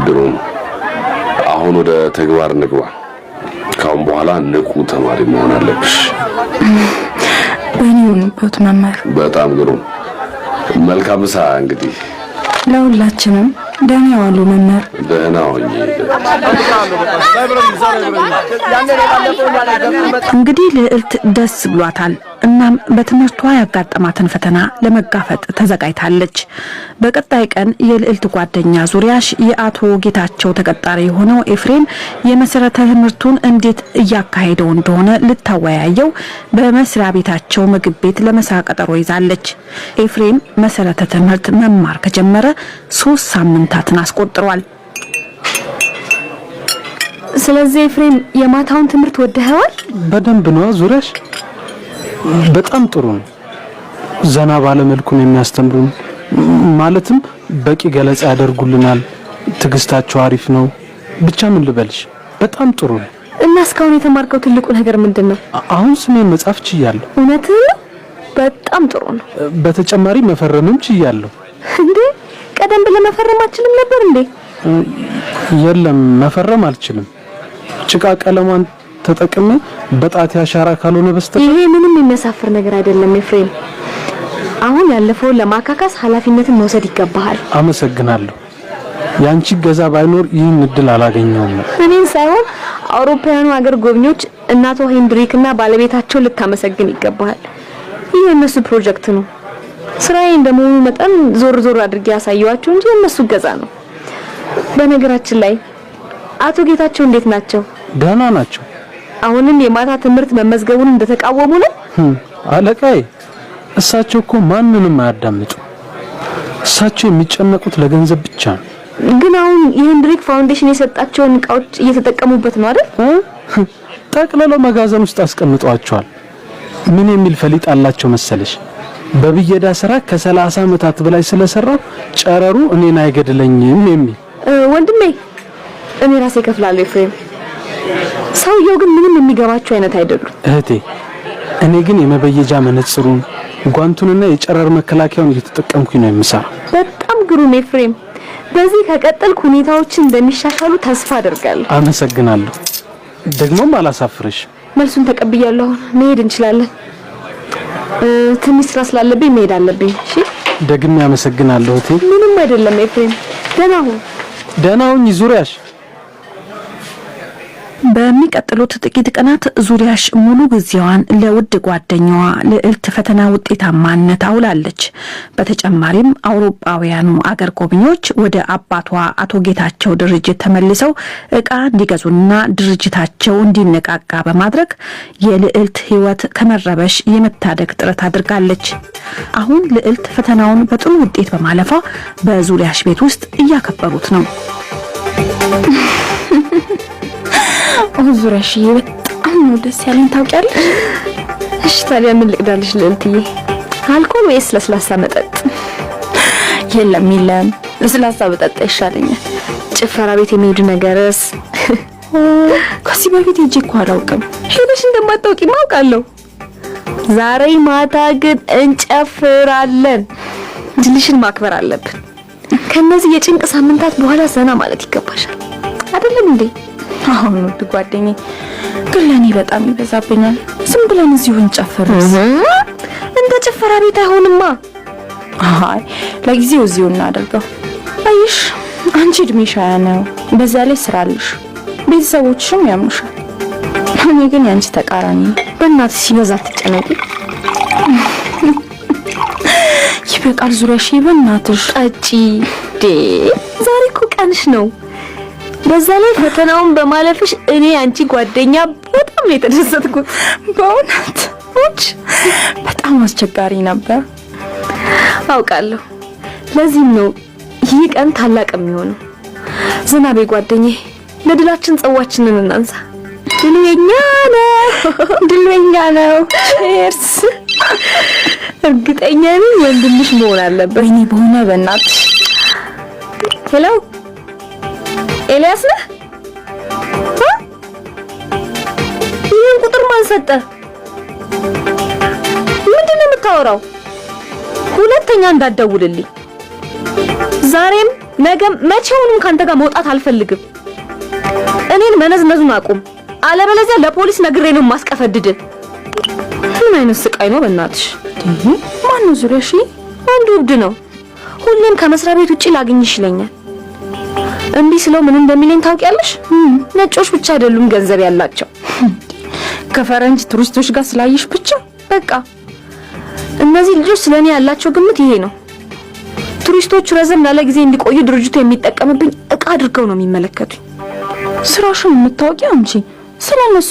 ድሮም አሁን ወደ ተግባር እንግባ። ካሁን በኋላ ንቁ ተማሪ መሆን አለብሽ። በእኔውን በት መምህር። በጣም ግሩም። መልካም ምሳ እንግዲህ ለሁላችንም። ደህና ዋሉ መምህር። ደህና ሆኜ። እንግዲህ ልዕልት ደስ ብሏታል። እናም በትምህርቷ ያጋጠማትን ፈተና ለመጋፈጥ ተዘጋጅታለች። በቀጣይ ቀን የልዕልት ጓደኛ ዙሪያሽ የአቶ ጌታቸው ተቀጣሪ የሆነው ኤፍሬም የመሰረተ ትምህርቱን እንዴት እያካሄደው እንደሆነ ልታወያየው በመስሪያ ቤታቸው ምግብ ቤት ለምሳ ቀጠሮ ይዛለች። ኤፍሬም መሰረተ ትምህርት መማር ከጀመረ 3 ሳምንታትን አስቆጥሯል። ስለዚህ ኤፍሬም የማታውን ትምህርት ወደኸዋል? በደንብ ነው ዙሪያሽ። በጣም ጥሩ ነው። ዘና ባለ መልኩ ነው የሚያስተምሩን። ማለትም በቂ ገለጻ ያደርጉልናል። ትግስታቸው አሪፍ ነው። ብቻ ምን ልበልሽ በጣም ጥሩ ነው። እና እስካሁን የተማርከው ትልቁ ነገር ምንድነው? አሁን ስሜን መጻፍ ችያለሁ። እውነትህ ነው? በጣም ጥሩ ነው። በተጨማሪ መፈረምም ችያለሁ። እንዴ ቀደም ብለህ መፈረም አትችልም ነበር እንዴ? የለም መፈረም አልችልም። ጭቃ ቀለሟን ተጠቅሜ በጣት ያሻራ ካልሆነ በስተቀር ይሄ ምንም የሚያሳፍር ነገር አይደለም ኤፍሬም። አሁን ያለፈውን ለማካካስ ኃላፊነትን መውሰድ ይገባሃል። አመሰግናለሁ። ያንቺ ገዛ ባይኖር ይህን እድል አላገኘውም። እኔን ሳይሆን አውሮፓውያኑ ሀገር ጎብኚዎች እናቶ ሄንድሪክና ባለቤታቸው ልታመሰግን ይገባሃል። ይህ የነሱ ፕሮጀክት ነው። ስራዬ እንደመሆኑ መጠን ዞር ዞር አድርጌ ያሳየዋቸው እንጂ የነሱ ገዛ ነው። በነገራችን ላይ አቶ ጌታቸው እንዴት ናቸው? ደህና ናቸው። አሁንም የማታ ትምህርት መመዝገቡን እንደተቃወሙ ነው? አለቃዬ እሳቸው እኮ ማንንም አያዳምጡ። እሳቸው የሚጨነቁት ለገንዘብ ብቻ ነው። ግን አሁን የሄንድሪክ ፋውንዴሽን የሰጣቸውን እቃዎች እየተጠቀሙበት ነው አይደል? ጠቅልለው መጋዘን ውስጥ አስቀምጧቸዋል። ምን የሚል ፈሊጥ አላቸው መሰለሽ? በብየዳ ስራ ከ30 ዓመታት በላይ ስለሰራው ጨረሩ እኔን አይገድለኝም የሚል። ወንድሜ እኔ ራሴ እከፍላለሁ ኤፍሬም። ሰውየው ግን ምንም የሚገባቸው አይነት አይደሉም። እህቴ እኔ ግን የመበየጃ መነጽሩን ጓንቱንና የጨረር መከላከያውን እየተጠቀምኩኝ ነው የምሰራው። በጣም ግሩም ኤፍሬም። በዚህ ከቀጠልክ ሁኔታዎችን እንደሚሻሻሉ ተስፋ አደርጋለሁ። አመሰግናለሁ። ደግሞም አላሳፍርሽ። መልሱን ተቀብያለሁ። መሄድ እንችላለን። ትንሽ ስራ ስላለብኝ መሄድ አለብኝ። እሺ ደግሜ አመሰግናለሁ እህቴ። ምንም አይደለም ኤፍሬም። ደህና ሁን ዙሪያሽ። በሚቀጥሉት ጥቂት ቀናት ዙሪያሽ ሙሉ ጊዜዋን ለውድ ጓደኛዋ ልዕልት ፈተና ውጤታማነት አውላለች። በተጨማሪም አውሮፓውያኑ አገር ጎብኚዎች ወደ አባቷ አቶ ጌታቸው ድርጅት ተመልሰው እቃ እንዲገዙና ድርጅታቸው እንዲነቃቃ በማድረግ የልዕልት ሕይወት ከመረበሽ የመታደግ ጥረት አድርጋለች። አሁን ልዕልት ፈተናውን በጥሩ ውጤት በማለፏ በዙሪያሽ ቤት ውስጥ እያከበሩት ነው። ዙሪያሽዬ በጣም ነው ደስ ያለኝ ታውቂያለሽ። እሺ ታዲያ ምን ልቅዳልሽ ልዕልትዬ? አልኮል ወይስ ለስላሳ መጠጥ? የለም ለስላሳ መጠጥ ይሻለኛል። ጭፈራ ቤት የሚሄዱ ነገርስ? ከዚህ በፊት ሄጄ እኮ አላውቅም። ሄደሽ እንደማታውቂ ማውቃለሁ። ዛሬ ማታ ግን እንጨፍራለን። ድልሽን ማክበር አለብን። ከነዚህ የጭንቅ ሳምንታት በኋላ ዘና ማለት ይገባሻል አይደለም እንዴ? አሁን ነው ጓደኛዬ፣ ግን ለኔ በጣም ይበዛብኛል። ዝም ብለን እዚሁ እንጨፍር። እንደ ጭፈራ ቤት አይሆንማ። አይ ለጊዜው እዚሁ እናደርገው። አይሽ አንቺ እድሜሽ ሃያ ነው፣ በዛ ላይ ስራ አለሽ፣ ቤተሰቦችሽም ያምኑሻል። እኔ ግን ያንቺ ተቃራኒ። በእናትሽ ሲበዛ ትጨነቂ። ይበቃል ዙሪያሽ፣ በእናትሽ ጠጪ። ዛሬ እኮ ቀንሽ ነው። በዛ ላይ ፈተናውን በማለፍሽ እኔ አንቺ ጓደኛ በጣም ነው የተደሰትኩት። በእውነት በጣም አስቸጋሪ ነበር አውቃለሁ። ለዚህም ነው ይህ ቀን ታላቅ የሚሆነው። ዝናቤ ጓደኛዬ፣ ለድላችን ጽዋችንን እናንሳ። ድልኛ ነው። ቼርስ። እርግጠኛ ነኝ ወንድምሽ መሆን አለበት። ወይኔ በሆነ በእናትሽ። ሄሎ ኤልያስ ነህ? ይህን ቁጥር ማን ሰጠ? ምንድን ነው የምታወራው? ሁለተኛ እንዳትደውልልኝ። ዛሬም ነገም መቼውንም ካንተ ጋር መውጣት አልፈልግም። እኔን መነዝነዙን አቁም፣ አለበለዚያ ለፖሊስ ነግሬ ነው ማስቀፈድድ። ምን አይነት ስቃይ ነው በእናትሽ? ማን ነው ዙሪያሽ? አንዱ እብድ ነው። ሁሌም ከመስሪያ ቤት ውጪ ላግኝሽ ይለኛል። እንዲህ ስለው ምን እንደሚለኝ ታውቂያለሽ? ነጮች ብቻ አይደሉም ገንዘብ ያላቸው፣ ከፈረንጅ ቱሪስቶች ጋር ስላይሽ ብቻ። በቃ እነዚህ ልጆች ስለኔ ያላቸው ግምት ይሄ ነው። ቱሪስቶቹ ረዘም ያለ ጊዜ እንዲቆዩ ድርጅቱ የሚጠቀምብኝ እቃ አድርገው ነው የሚመለከቱኝ። ስራሽን የምታውቂው አንቺ ስለነሱ